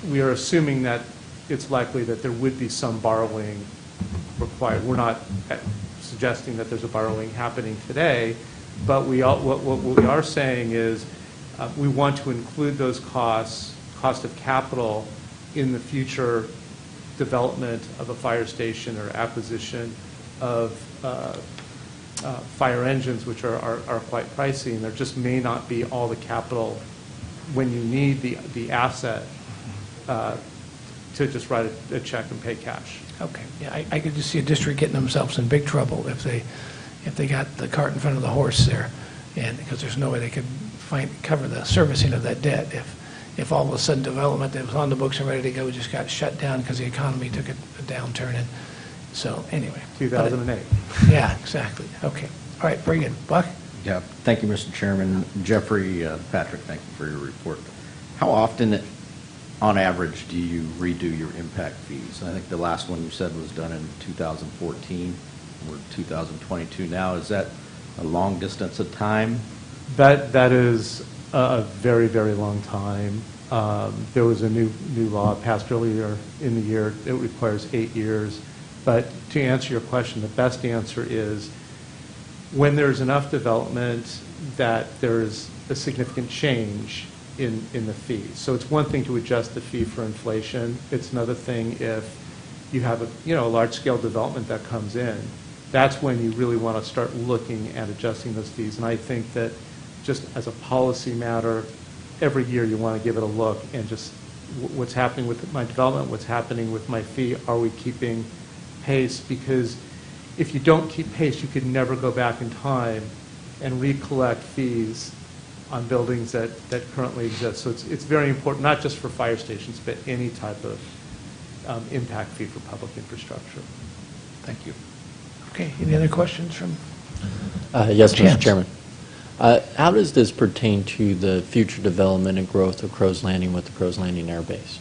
we are assuming that it's likely that there would be some borrowing required. We're not suggesting that there's a borrowing happening today, but what we are saying is we want to include those cost of capital in the future development of a fire station or acquisition of fire engines, which are quite pricey, and there just may not be all the capital when you need the asset to just write a check and pay cash. Okay, yeah, I could just see a district getting themselves in big trouble if they got the cart in front of the horse there, and because there's no way they could cover the servicing of that debt if all of a sudden development that was on the books and ready to go just got shut down because the economy took a downturn. And so anyway. 2008. Yeah, exactly. Okay. All right, very good. Buck? Yeah, thank you, Mr. Chairman. Jeffrey, Patrick, thank you for your report. How often, on average, do you redo your impact fees? I think the last one you said was done in 2014. We're 2022 now. Is that a long distance of time? That is a very, very long time. There was a new law passed earlier in the year. It requires 8 years. But to answer your question, the best answer is when there's enough development that there's a significant change in the fee. So it's one thing to adjust the fee for inflation. It's another thing if you have a large-scale development that comes in. That's when you really want to start looking at adjusting those fees. And I think that just as a policy matter, every year you want to give it a look and just what's happening with my development, what's happening with my fee, are we keeping pace? Because if you don't keep pace, you could never go back in time and recollect fees on buildings that currently exist. So it's very important, not just for fire stations, but any type of impact fee for public infrastructure. Thank you. Okay, any other questions from? Yes, Chance? Mr. Chairman. How does this pertain to the future development and growth of Crow's Landing with the Crow's Landing Air Base?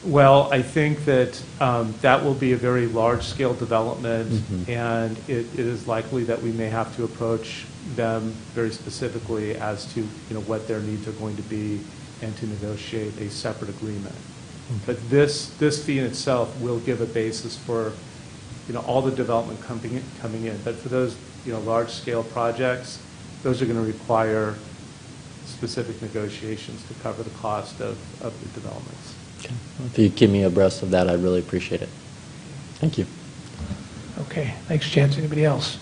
Well, I think that that will be a very large-scale development, and it is likely that we may have to approach them very specifically as to what their needs are going to be and to negotiate a separate agreement. But this fee in itself will give a basis for all the development coming in. But for those large-scale projects, those are going to require specific negotiations to cover the cost of the developments. Okay. If you keep me abreast of that, I'd really appreciate it. Thank you. Okay, thanks, Chance. Anybody else?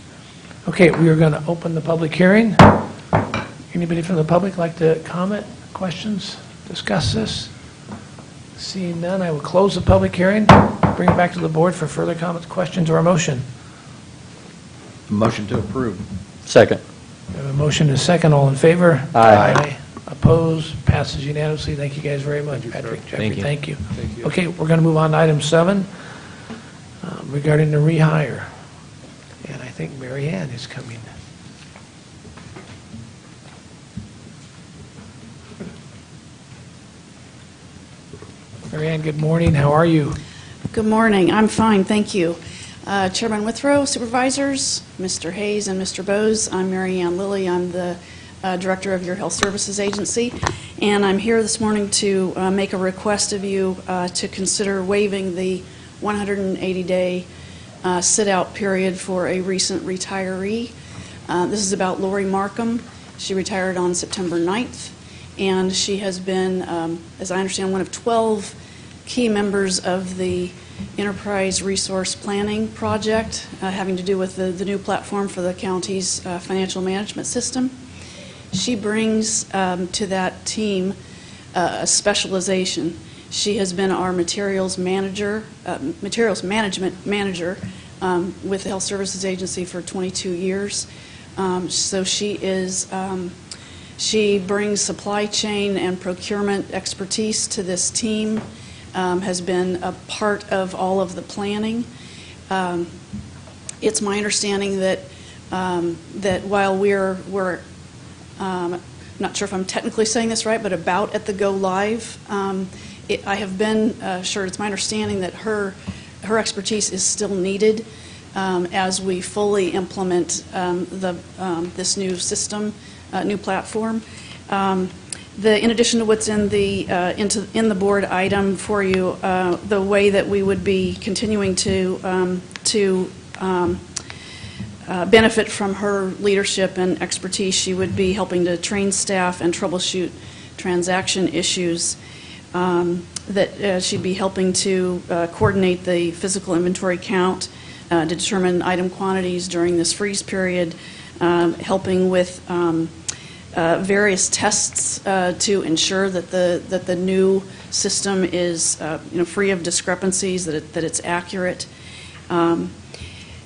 Okay, we are going to open the public hearing. Anybody from the public like to comment, questions, discuss this? Seeing none, I will close the public hearing, bring it back to the board for further comments, questions, or a motion. Motion to approve. Second. We have a motion and a second. All in favor? Aye. Opposed? Passes unanimously. Thank you guys very much. Patrick, Jeffrey, Thank you. thank you. Okay, we're going to move on to item 7 regarding the rehire. And I think Mary Ann is coming. Mary Ann, good morning. How are you? Good morning. I'm fine, thank you. Chairman Withrow, Supervisors, Mr. Hayes and Mr. Bose, I'm Mary Ann Lilly. I'm the Director of your Health Services Agency, and I'm here this morning to make a request of you to consider waiving the 180-day sit-out period for a recent retiree. This is about Lori Markham. She retired on September 9th, and she has been, as I understand, one of 12 key members of the Enterprise Resource Planning Project, having to do with the new platform for the county's financial management system. She brings to that team a specialization. She has been our materials management manager with the Health Services Agency for 22 years. So she brings supply chain and procurement expertise to this team. Has been a part of all of the planning. It's my understanding that while we're not sure if I'm technically saying this right, but about at the go live, I have been assured. It's my understanding that her expertise is still needed as we fully implement this new system, new platform. In addition to what's in the board item for you, the way that we would be continuing to benefit from her leadership and expertise, she would be helping to train staff and troubleshoot transaction issues. That she'd be helping to coordinate the physical inventory count, to determine item quantities during this freeze period, helping with various tests to ensure that the new system is free of discrepancies, that it's accurate.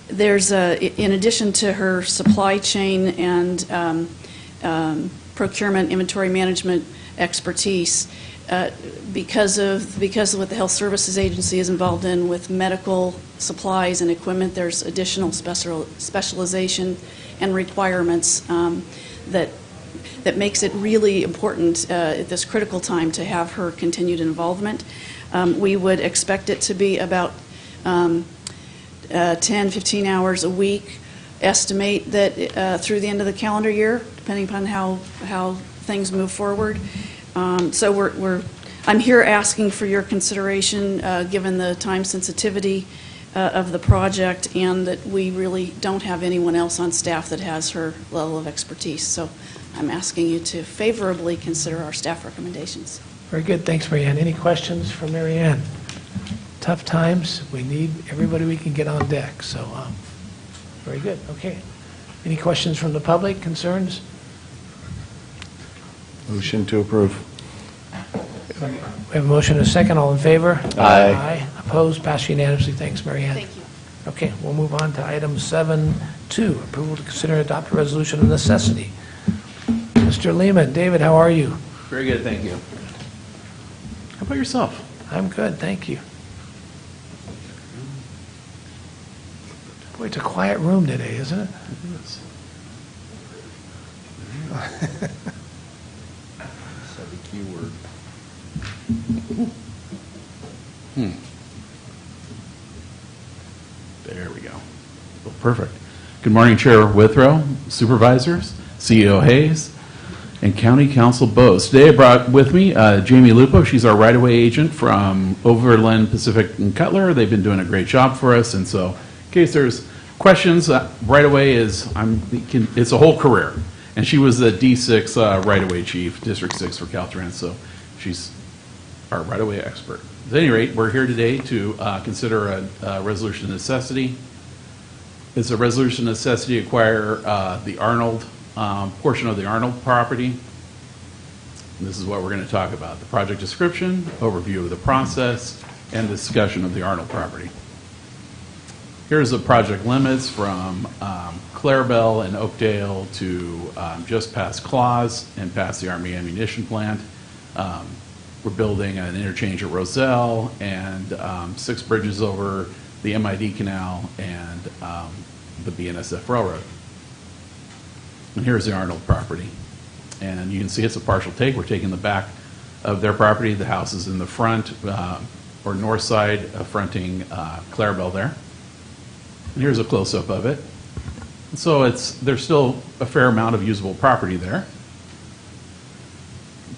There's in addition to her supply chain and procurement, inventory management expertise, because of what the Health Services Agency is involved in with medical supplies and equipment, there's additional specialization and requirements that makes it really important at this critical time to have her continued involvement. We would expect it to be about 10, 15 hours a week, estimate that through the end of the calendar year, depending upon how things move forward. So I'm here asking for your consideration, given the time sensitivity of the project, and that we really don't have anyone else on staff that has her level of expertise. So I'm asking you to favorably consider our staff recommendations. Very good. Thanks, Mary Ann. Any questions for Mary Ann? Tough times. We need everybody we can get on deck. So very good. Okay. Any questions from the public? Concerns? Motion to approve. We have a motion and a second. All in favor? Aye. Aye. Opposed? Passed unanimously. Thanks, Mary Ann. Thank you. Okay, we'll move on to item 7.2, approval to consider and adopt a resolution of necessity. Mr. Lehman, David, how are you? Very good, thank you. How about yourself? I'm good, thank you. Boy, it's a quiet room today, isn't it? It is. Said the key word. There we go. Well, perfect. Good morning, Chair Withrow, Supervisors, CEO Hayes, and County Council Bose. Today I brought with me Jamie Lupo. She's our right-of-way agent from Overland, Pacific, and Cutler. They've been doing a great job for us, and so in case there's questions, right-of-way it's a whole career. And she was the D6 right-of-way chief, District 6 for Caltrans, so she's our right-of-way expert. At any rate, we're here today to consider a resolution of necessity. It's a resolution of necessity to acquire the Arnold, portion of the Arnold property. And this is what we're going to talk about: the project description, overview of the process, and discussion of the Arnold property. Here's the project limits from Clarabelle and Oakdale to just past Claus and past the Army ammunition plant. We're building an interchange at Roselle and 6 bridges over the MID Canal and the BNSF Railroad. And here's the Arnold property. And you can see it's a partial take. We're taking the back of their property. The house is in the front or north side fronting Clarabelle there. And here's a close-up of it. And so there's still a fair amount of usable property there.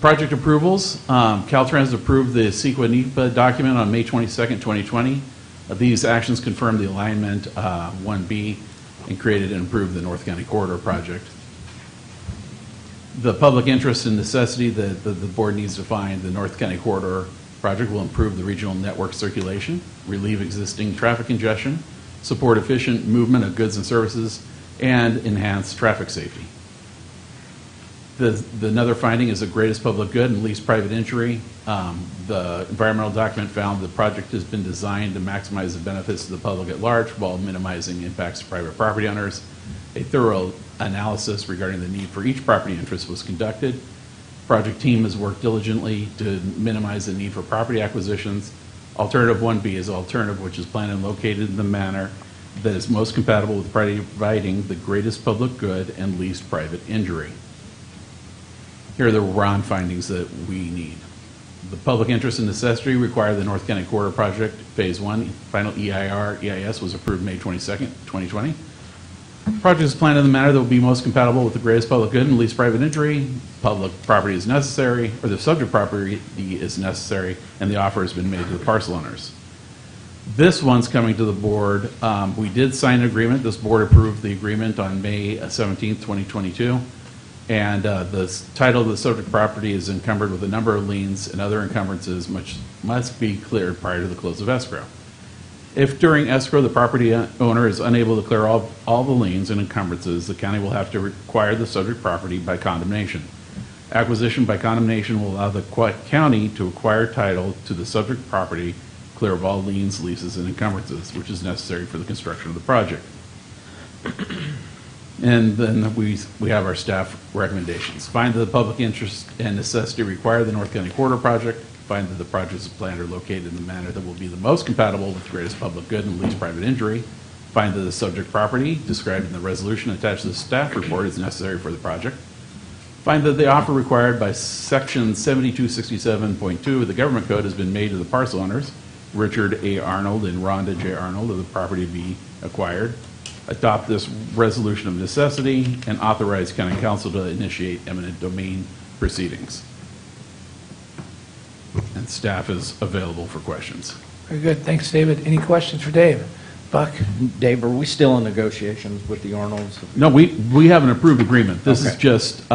Project approvals. Caltrans approved the CEQA NEPA document on May 22nd, 2020. These actions confirmed the alignment 1B and created and improved the North County Corridor project. The public interest and necessity that the board needs to find: the North County Corridor project will improve the regional network circulation, relieve existing traffic congestion, support efficient movement of goods and services, and enhance traffic safety. Another finding is the greatest public good and least private injury. The environmental document found the project has been designed to maximize the benefits to the public at large while minimizing impacts to private property owners. A thorough analysis regarding the need for each property interest was conducted. Project team has worked diligently to minimize the need for property acquisitions. Alternative 1B is alternative which is planned and located in the manner that is most compatible with providing the greatest public good and least private injury. Here are the RON findings that we need. The public interest and necessity require the North County Corridor Project Phase 1 final EIS was approved May 22nd, 2020. Project is planned in the manner that will be most compatible with the greatest public good and least private injury. Public property is necessary, or the subject property is necessary, and the offer has been made to the parcel owners. This one's coming to the board. We did sign an agreement. This board approved the agreement on May 17th, 2022. And the title of the subject property is encumbered with a number of liens and other encumbrances which must be cleared prior to the close of escrow. If during escrow the property owner is unable to clear all the liens and encumbrances, the county will have to require the subject property by condemnation. Acquisition by condemnation will allow the county to acquire title to the subject property, clear of all liens, leases, and encumbrances, which is necessary for the construction of the project. And then we have our staff recommendations. Find that the public interest and necessity require the North County Corridor project. Find that the projects planned are located in the manner that will be the most compatible with the greatest public good and least private injury. Find that the subject property described in the resolution attached to the staff report is necessary for the project. Find that the offer required by section 7267.2 of the government code has been made to the parcel owners, Richard A. Arnold and Rhonda J. Arnold, of the property to be acquired. Adopt this resolution of necessity and authorize county council to initiate eminent domain proceedings. And staff is available for questions. Very good. Thanks, David. Any questions for Dave? Buck? Dave, are we still in negotiations with the Arnolds? No, we have an approved agreement. This is Okay. just,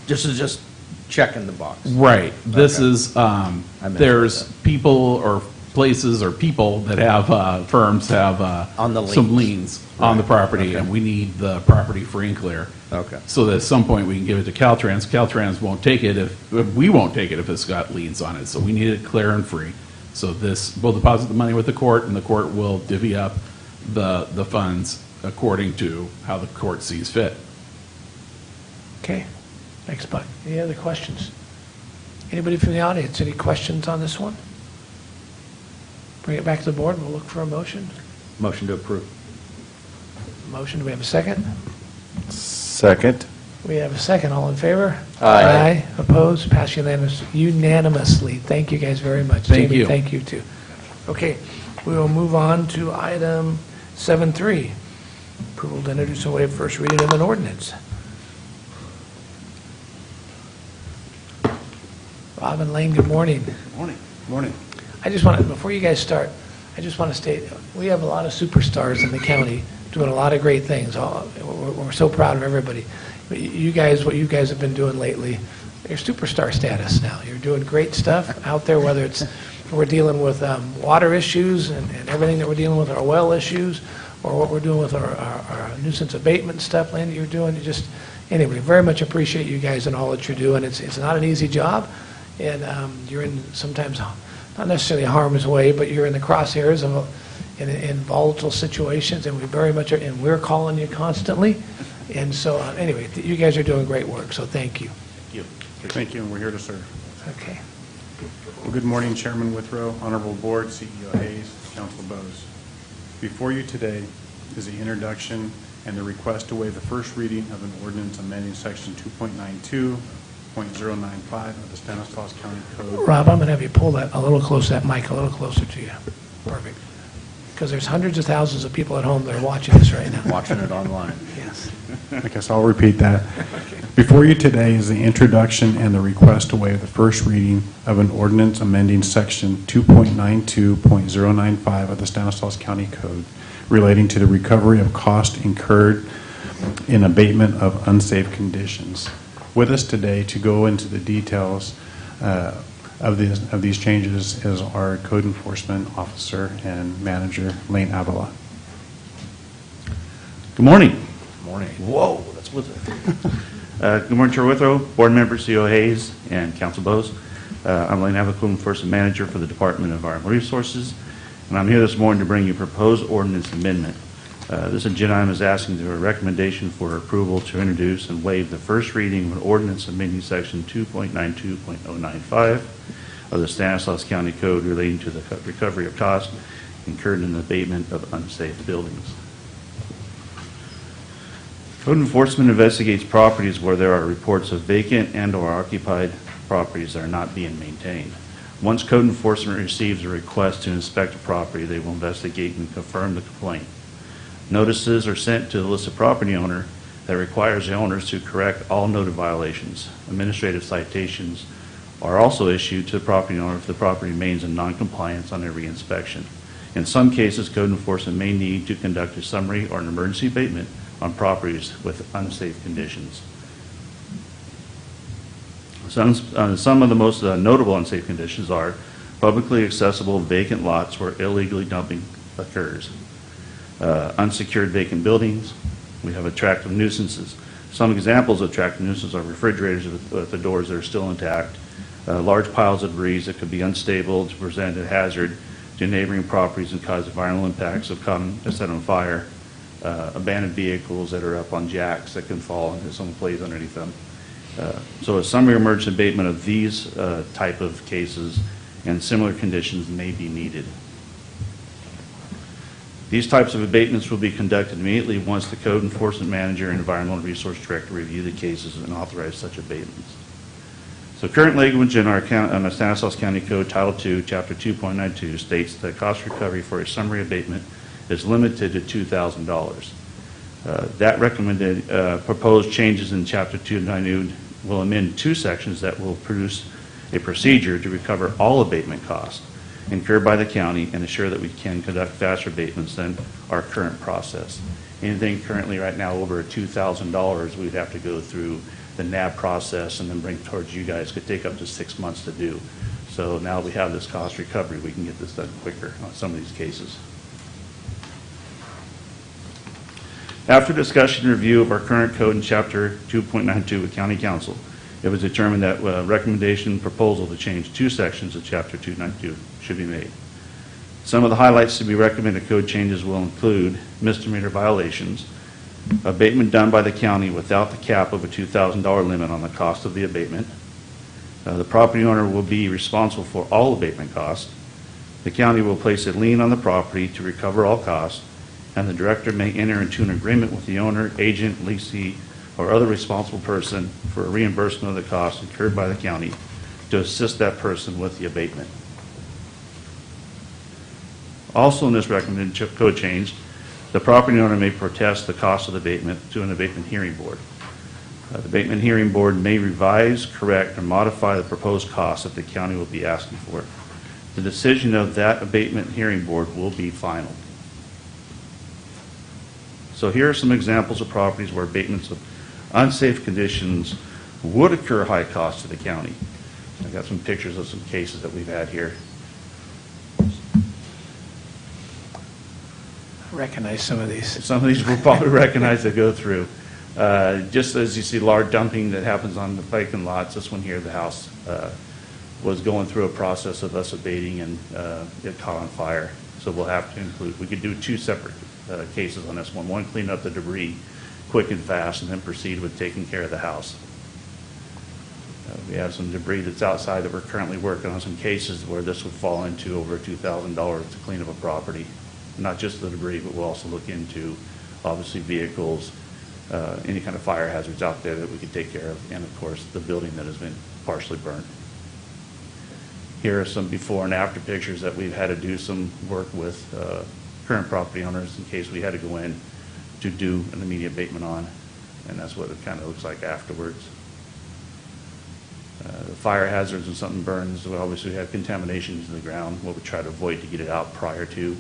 This is just checking the box. right. This Okay. is, missed there's people or places or people that have, firms have On the some liens. liens on the property, Okay. and we need the property free and clear. Okay. So that at some point we can give it to Caltrans. Caltrans won't take it we won't take it if it's got liens on it. So we need it clear and free. So we'll deposit the money with the court, and the court will divvy up the funds according to how the court sees fit. Okay. Thanks, Buck. Any other questions? Anybody from the audience, any questions on this one? Bring it back to the board, and we'll look for a motion. Motion to approve. Motion, do we have a second? Second. We have a second. All in favor? Aye. Opposed? Passed unanimously. Thank you guys very much. Thank Jamie, you. thank you, too. Okay, we will move on to item 7.3. Approval to introduce and waive first reading of an ordinance. Rob and Lane, good morning. Morning. Morning. I just want to, before you guys start, I just want to state, we have a lot of superstars in the county doing a lot of great things. We're so proud of everybody. You guys, what you guys have been doing lately, you're superstar status now. You're doing great stuff out there, whether it's we're dealing with water issues and everything that we're dealing with, our well issues, or what we're doing with our nuisance abatement stuff, Lane, that you're doing. Anyway, very much appreciate you guys and all that you're doing. It's not an easy job, and you're in sometimes not necessarily harm's way, but you're in the crosshairs of in volatile situations, and we very much are, and we're calling you constantly. And so, anyway, you guys are doing great work, so thank you. Thank you. Thank you, and we're here to serve. Okay. Well, good morning, Chairman Withrow, Honorable Board, CEO Hayes, Council Bose. Before you today is the introduction and the request to waive the first reading of an ordinance amending Section 2.92.095 of the Stanislaus County Code. Rob, I'm going to have you pull that a little closer, that mic a little closer to you. Perfect. Because there's hundreds of thousands of people at home that are watching this right now. Watching it online. Yes. I guess I'll repeat that. Before you today is the introduction and the request to waive the first reading of an ordinance amending Section 2.92.095 of the Stanislaus County Code relating to the recovery of cost incurred in abatement of unsafe conditions. With us today to go into the details of these changes is our Code Enforcement Officer and Manager, Lane Avila. Good morning. Morning. Whoa, that's with it. Good morning, Chair Withrow, Board Member CEO Hayes, and Council Bose. I'm Lane Avila, Code Enforcement Manager for the Department of Environmental Resources, and I'm here this morning to bring you a proposed ordinance amendment. This agenda item is asking for a recommendation for approval to introduce and waive the first reading of an ordinance amending Section 2.92.095 of the Stanislaus County Code relating to the recovery of costs incurred in the abatement of unsafe buildings. Code enforcement investigates properties where there are reports of vacant and/or occupied properties that are not being maintained. Once code enforcement receives a request to inspect a property, they will investigate and confirm the complaint. Notices are sent to the listed property owner that requires the owners to correct all noted violations. Administrative citations are also issued to the property owner if the property remains in non-compliance on a reinspection. In some cases, code enforcement may need to conduct a summary or an emergency abatement on properties with unsafe conditions. Some of the most notable unsafe conditions are publicly accessible vacant lots where illegally dumping occurs, unsecured vacant buildings. We have attractive nuisances. Some examples of attractive nuisances are refrigerators with the doors that are still intact, large piles of debris that could be unstable to present a hazard to neighboring properties and cause environmental impacts of set on fire, abandoned vehicles that are up on jacks that can fall if someone plays underneath them. So a summary emergency abatement of these type of cases and similar conditions may be needed. These types of abatements will be conducted immediately once the code enforcement manager and environmental resource director review the cases and authorize such abatements. So current language in our the Stanislaus County Code Title II, Chapter 2.92 states that cost recovery for a summary abatement is limited to $2,000. That recommended proposed changes in Chapter 2.92 will amend two sections that will produce a procedure to recover all abatement costs incurred by the county and ensure that we can conduct faster abatements than our current process. Anything currently right now over $2,000, we'd have to go through the NAB process and then bring towards you guys. Could take up to 6 months to do. So now we have this cost recovery, we can get this done quicker on some of these cases. After discussion and review of our current code in Chapter 2.92 with County Council, it was determined that recommendation proposal to change two sections of Chapter 292 should be made. Some of the highlights to be recommended code changes will include misdemeanor violations, abatement done by the county without the cap of a $2,000 limit on the cost of the abatement. The property owner will be responsible for all abatement costs. The county will place a lien on the property to recover all costs, and the director may enter into an agreement with the owner, agent, leasee, or other responsible person for a reimbursement of the costs incurred by the county to assist that person with the abatement. Also in this recommended code change, the property owner may protest the cost of the abatement to an abatement hearing board. The abatement hearing board may revise, correct, or modify the proposed costs that the county will be asking for. The decision of that abatement hearing board will be final. So here are some examples of properties where abatements of unsafe conditions would incur high costs to the county. I got some pictures of some cases that we've had here. Recognize some of these. Some of these we'll probably recognize that go through. Just as you see large dumping that happens on the vacant lots, this one here, the house, was going through a process of us abating and it caught on fire. So we'll have to include, we could do two separate cases on this one. One, clean up the debris quick and fast, and then proceed with taking care of the house. We have some debris that's outside that we're currently working on some cases where this would fall into over $2,000 to clean up a property. Not just the debris, but we'll also look into, obviously, vehicles, any kind of fire hazards out there that we could take care of, and of course, the building that has been partially burnt. Here are some before and after pictures that we've had to do some work with current property owners in case we had to go in to do an immediate abatement on, and that's what it kind of looks like afterwards. The fire hazards when something burns, we obviously have contaminations in the ground, what we try to avoid to get it out prior to.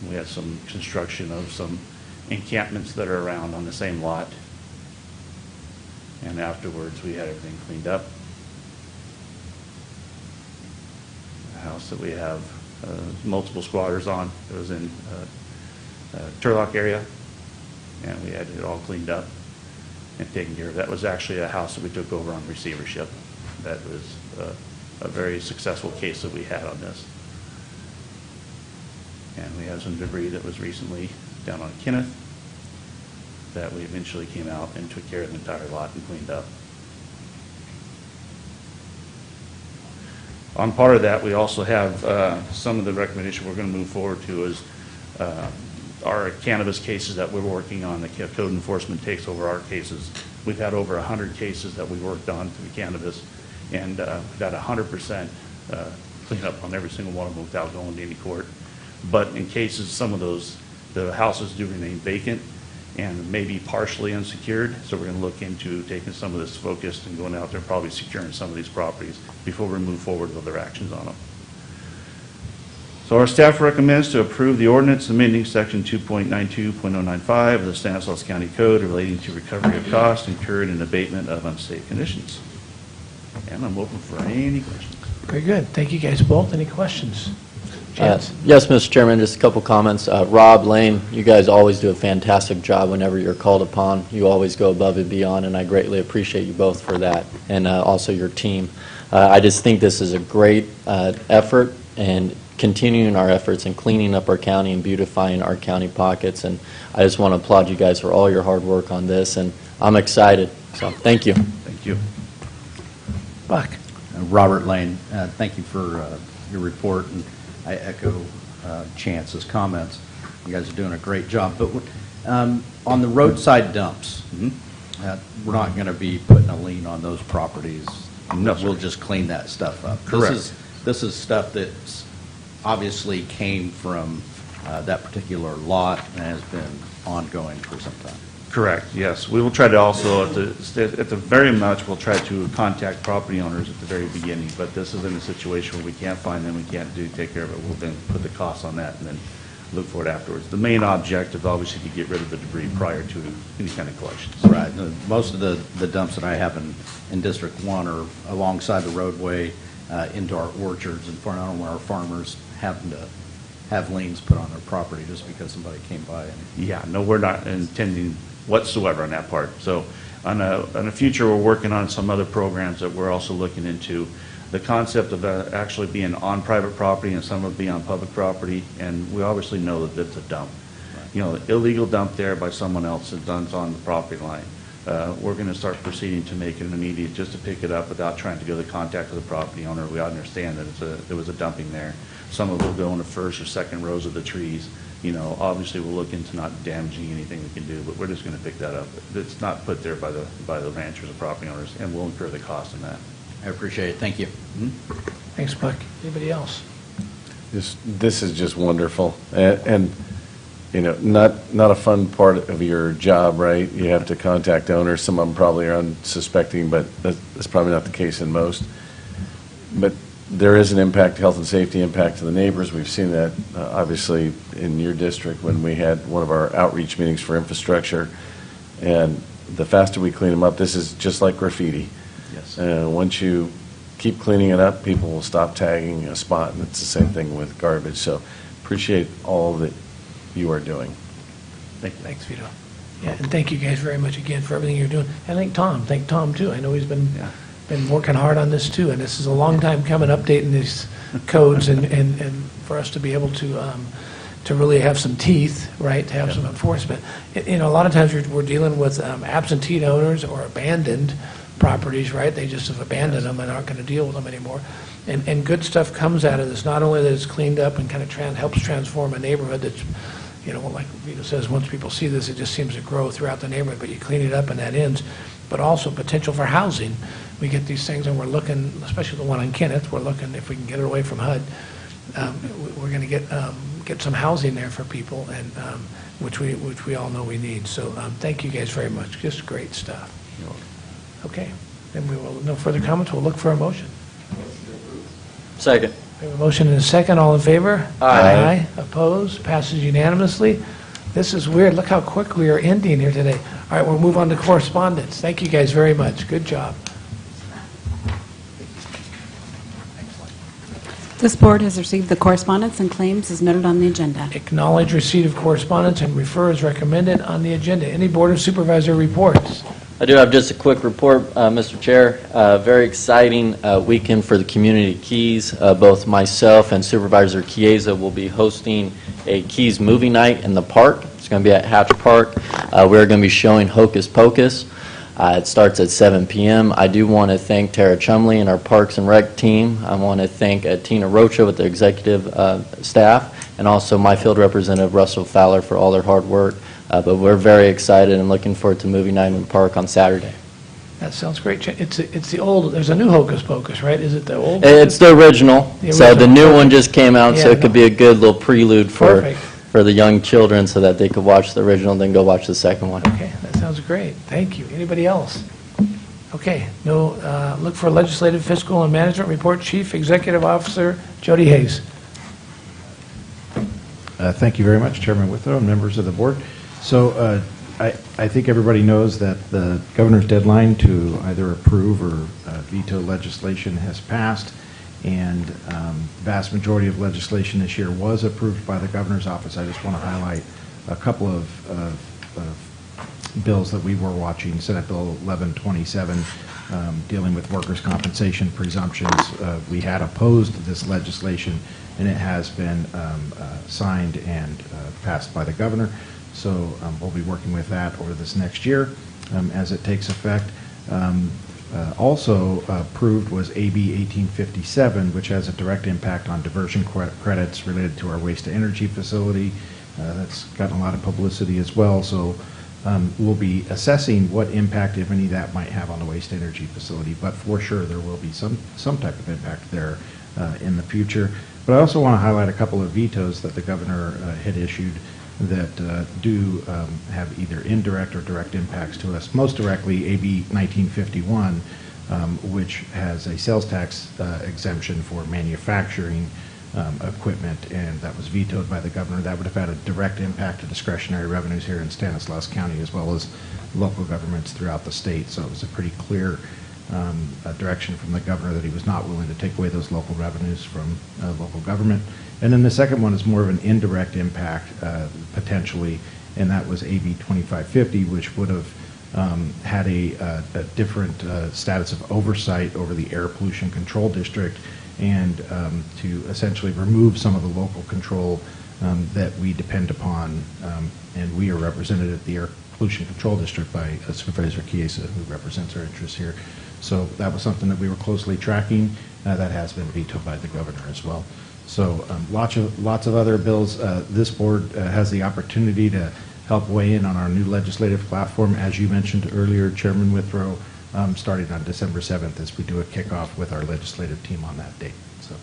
We had some construction of some encampments that are around on the same lot, and afterwards we had everything cleaned up. The house that we have multiple squatters on, it was in Turlock area, and we had it all cleaned up and taken care of. That was actually a house that we took over on receivership. That was a very successful case that we had on this. And we have some debris that was recently down on Kenneth that we eventually came out and took care of the entire lot and cleaned up. On part of that, we also have some of the recommendation we're going to move forward to is our cannabis cases that we're working on. The code enforcement takes over our cases. We've had over 100 cases that we worked on through cannabis, and got 100% clean up on every single one of them without going to any court. But in cases, some of those The houses do remain vacant and maybe partially unsecured, so we're going to look into taking some of this focus and going out there, probably securing some of these properties before we move forward with other actions on them. So our staff recommends to approve the ordinance amending Section 2.92.095 of the Stanislaus County Code relating to recovery of costs incurred in abatement of unsafe conditions. And I'm open for any questions. Very good. Thank you guys both. Any questions? Chance? Yes, Mr. Chairman, just a couple comments. Rob, Lane, you guys always do a fantastic job whenever you're called upon. You always go above and beyond, and I greatly appreciate you both for that, and also your team. I just think this is a great effort, and continuing our efforts in cleaning up our county and beautifying our county pockets, and I just want to applaud you guys for all your hard work on this, and I'm excited, so thank you. Thank you. Buck. Robert Lane, thank you for your report, and I echo Chance's comments. You guys are doing a great job. But on the roadside dumps, we're not going to be putting a lien on those properties. No, we'll just clean that stuff up. Correct. This is stuff that's obviously came from that particular lot and has been ongoing for some time. Correct, yes. We will try to also, at the very much, we'll try to contact property owners at the very beginning, but this is in a situation where we can't find them, we can't take care of it. We'll then put the costs on that and then look for it afterwards. The main objective, obviously, to get rid of the debris prior to any kind of collections. Right. Most of the dumps that I have in District 1 are alongside the roadway into our orchards, and I don't know where our farmers happen to have liens put on their property just because somebody came by. Yeah, no, we're not intending whatsoever on that part. So on a future, we're working on some other programs that we're also looking into. The concept of actually being on private property and some of it being on public property, and we obviously know that it's a dump. Right. You know, illegal dump there by someone else that dump's on the property line. We're going to start proceeding to make it an immediate, just to pick it up without trying to go to contact with the property owner. We understand that there was a dumping there. Some of it will go in the first or second rows of the trees. You know, obviously we'll look into not damaging anything we can do, but we're just going to pick that up. It's not put there by the ranchers or property owners, and we'll incur the cost in that. I appreciate it. Thank you. Thanks, Buck. Anybody else? This is just wonderful, and you know, not a fun part of your job, right? You have to contact owners. Some of them probably are unsuspecting, but that's probably not the case in most. But there is an impact, health and safety impact to the neighbors. We've seen that obviously in your district when we had one of our outreach meetings for infrastructure. And the faster we clean them up, this is just like graffiti. Yes. Once you keep cleaning it up, people will stop tagging a spot, and it's the same thing with garbage. So appreciate all that you are doing. Thank you. Thanks, Vito. Yeah, and thank you guys very much again for everything you're doing. And thank Tom too. I know he's been working hard on this too, and this is a long time coming, updating these codes and for us to be able to really have some teeth, right, to have some enforcement. You know, a lot of times we're dealing with absentee owners or abandoned properties, right? They just have abandoned them and aren't going to deal with them anymore. And good stuff comes out of this, not only that it's cleaned up and kind of helps transform a neighborhood that's, you know, like Vito says, once people see this, it just seems to grow throughout the neighborhood, but you clean it up and that ends. But also potential for housing. We get these things and we're looking, especially the one on Kenneth, we're looking if we can get it away from HUD. We're going to get some housing there for people, and which we all know we need. So thank you guys very much. Just great stuff. Okay, then we will, no further comments. We'll look for a motion. Second. We have a motion and a second. All in favor? Aye. Opposed? Passes unanimously. This is weird. Look how quick we are ending here today. All right, we'll move on to correspondence. Thank you guys very much. Good job. This board has received the correspondence and claims as noted on the agenda. Acknowledge receipt of correspondence and refer as recommended on the agenda. Any Board of Supervisor reports? I do have just a quick report, Mr. Chair. Very exciting weekend for the Community Keys. Both myself and Supervisor Chiesa will be hosting a Keys movie night in the park. It's going to be at Hatch Park. We're going to be showing Hocus Pocus. It starts at 7 p.m. I do want to thank Tara Chumley and our Parks and Rec team. I want to thank Tina Rocha with the executive staff, and also my field representative, Russell Fowler, for all their hard work. But we're very excited and looking forward to movie night in the park on Saturday. That sounds great. It's the old, there's a new Hocus Pocus, right? Is it the old? It's the original. So the new Perfect. one just came out, so Yeah, it could be a good little prelude for for the young children so that they could watch the original and then go watch the second one. Okay, that sounds great. Thank you. Anybody else? Okay, look for legislative, fiscal, and management report. Chief Executive Officer Jody Hayes. Thank you very much, Chairman Withrow and members of the board. So I think everybody knows that the governor's deadline to either approve or veto legislation has passed, and the vast majority of legislation this year was approved by the governor's office. I just want to highlight a couple of bills that we were watching. Senate Bill 1127, dealing with workers' compensation presumptions. We had opposed this legislation, and it has been signed and passed by the governor. So we'll be working with that over this next year as it takes effect. Also approved was AB 1857, which has a direct impact on diversion credits related to our waste-to-energy facility. That's gotten a lot of publicity as well. So we'll be assessing what impact, if any, that might have on the waste-to-energy facility. But for sure, there will be some type of impact there in the future. But I also want to highlight a couple of vetoes that the governor had issued that do have either indirect or direct impacts to us. Most directly, AB 1951, which has a sales tax exemption for manufacturing equipment, and that was vetoed by the governor. That would have had a direct impact to discretionary revenues here in Stanislaus County, as well as local governments throughout the state. So it was a pretty clear direction from the governor that he was not willing to take away those local revenues from local government. And then the second one is more of an indirect impact, potentially, and that was AB 2550, which would have had a different status of oversight over the Air Pollution Control District, and to essentially remove some of the local control that we depend upon, and we are represented at the Air Pollution Control District by Supervisor Chiesa, who represents our interests here. So that was something that we were closely tracking. That has been vetoed by the governor as well. So lots of other bills. This board has the opportunity to help weigh in on our new legislative platform, as you mentioned earlier, Chairman Withrow, starting on December 7th as we do a kickoff with our legislative team on that date. So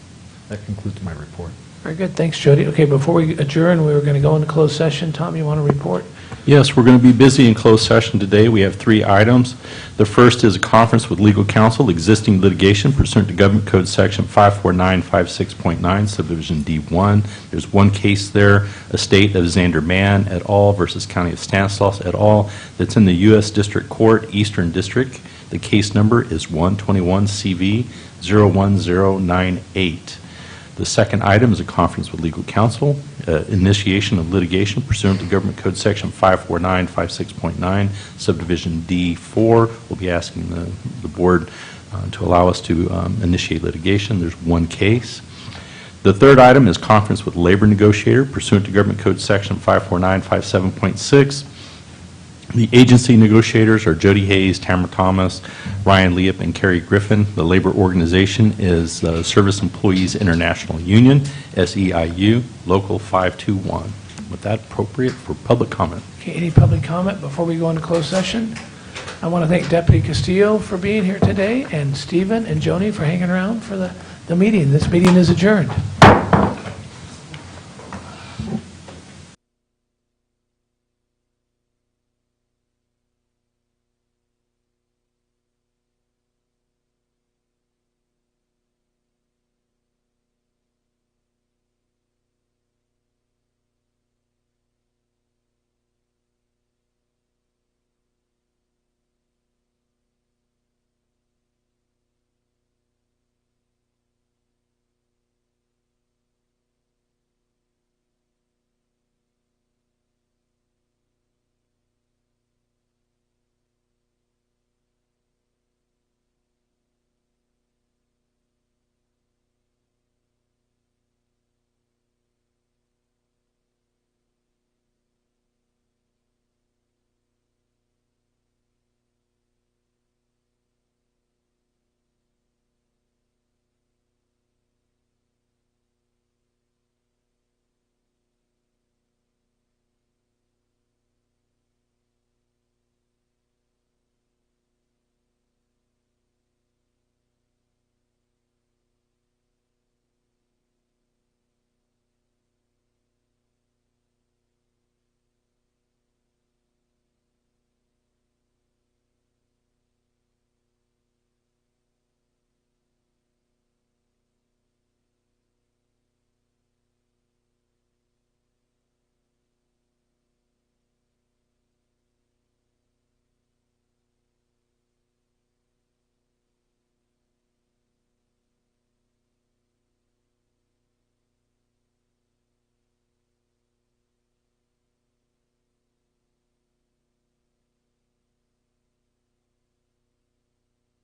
that concludes my report. Very good. Thanks, Jody. Okay, before we adjourn, we were going to go into closed session. Tom, you want to report? Yes, we're going to be busy in closed session today. We have 3 items. The first is a conference with legal counsel, existing litigation pursuant to Government Code Section 54956.9, Subdivision D1. There's one case there, Estate of Xander Mann et al. Versus County of Stanislaus et al. That's in the U.S. District Court, Eastern District. The case number is 121 CV 01098. The second item is a conference with legal counsel, initiation of litigation pursuant to Government Code Section 54956.9, Subdivision D4. We'll be asking the board to allow us to initiate litigation. There's one case. The third item is conference with labor negotiator pursuant to Government Code Section 54957.6. The agency negotiators are Jody Hayes, Tamara Thomas, Ryan Leop, and Carrie Griffin. The labor organization is the Service Employees International Union, SEIU, Local 521. With that, appropriate for public comment. Okay, any public comment before we go into closed session? I want to thank Deputy Castillo for being here today, and Stephen and Joni for hanging around for the meeting. This meeting is adjourned.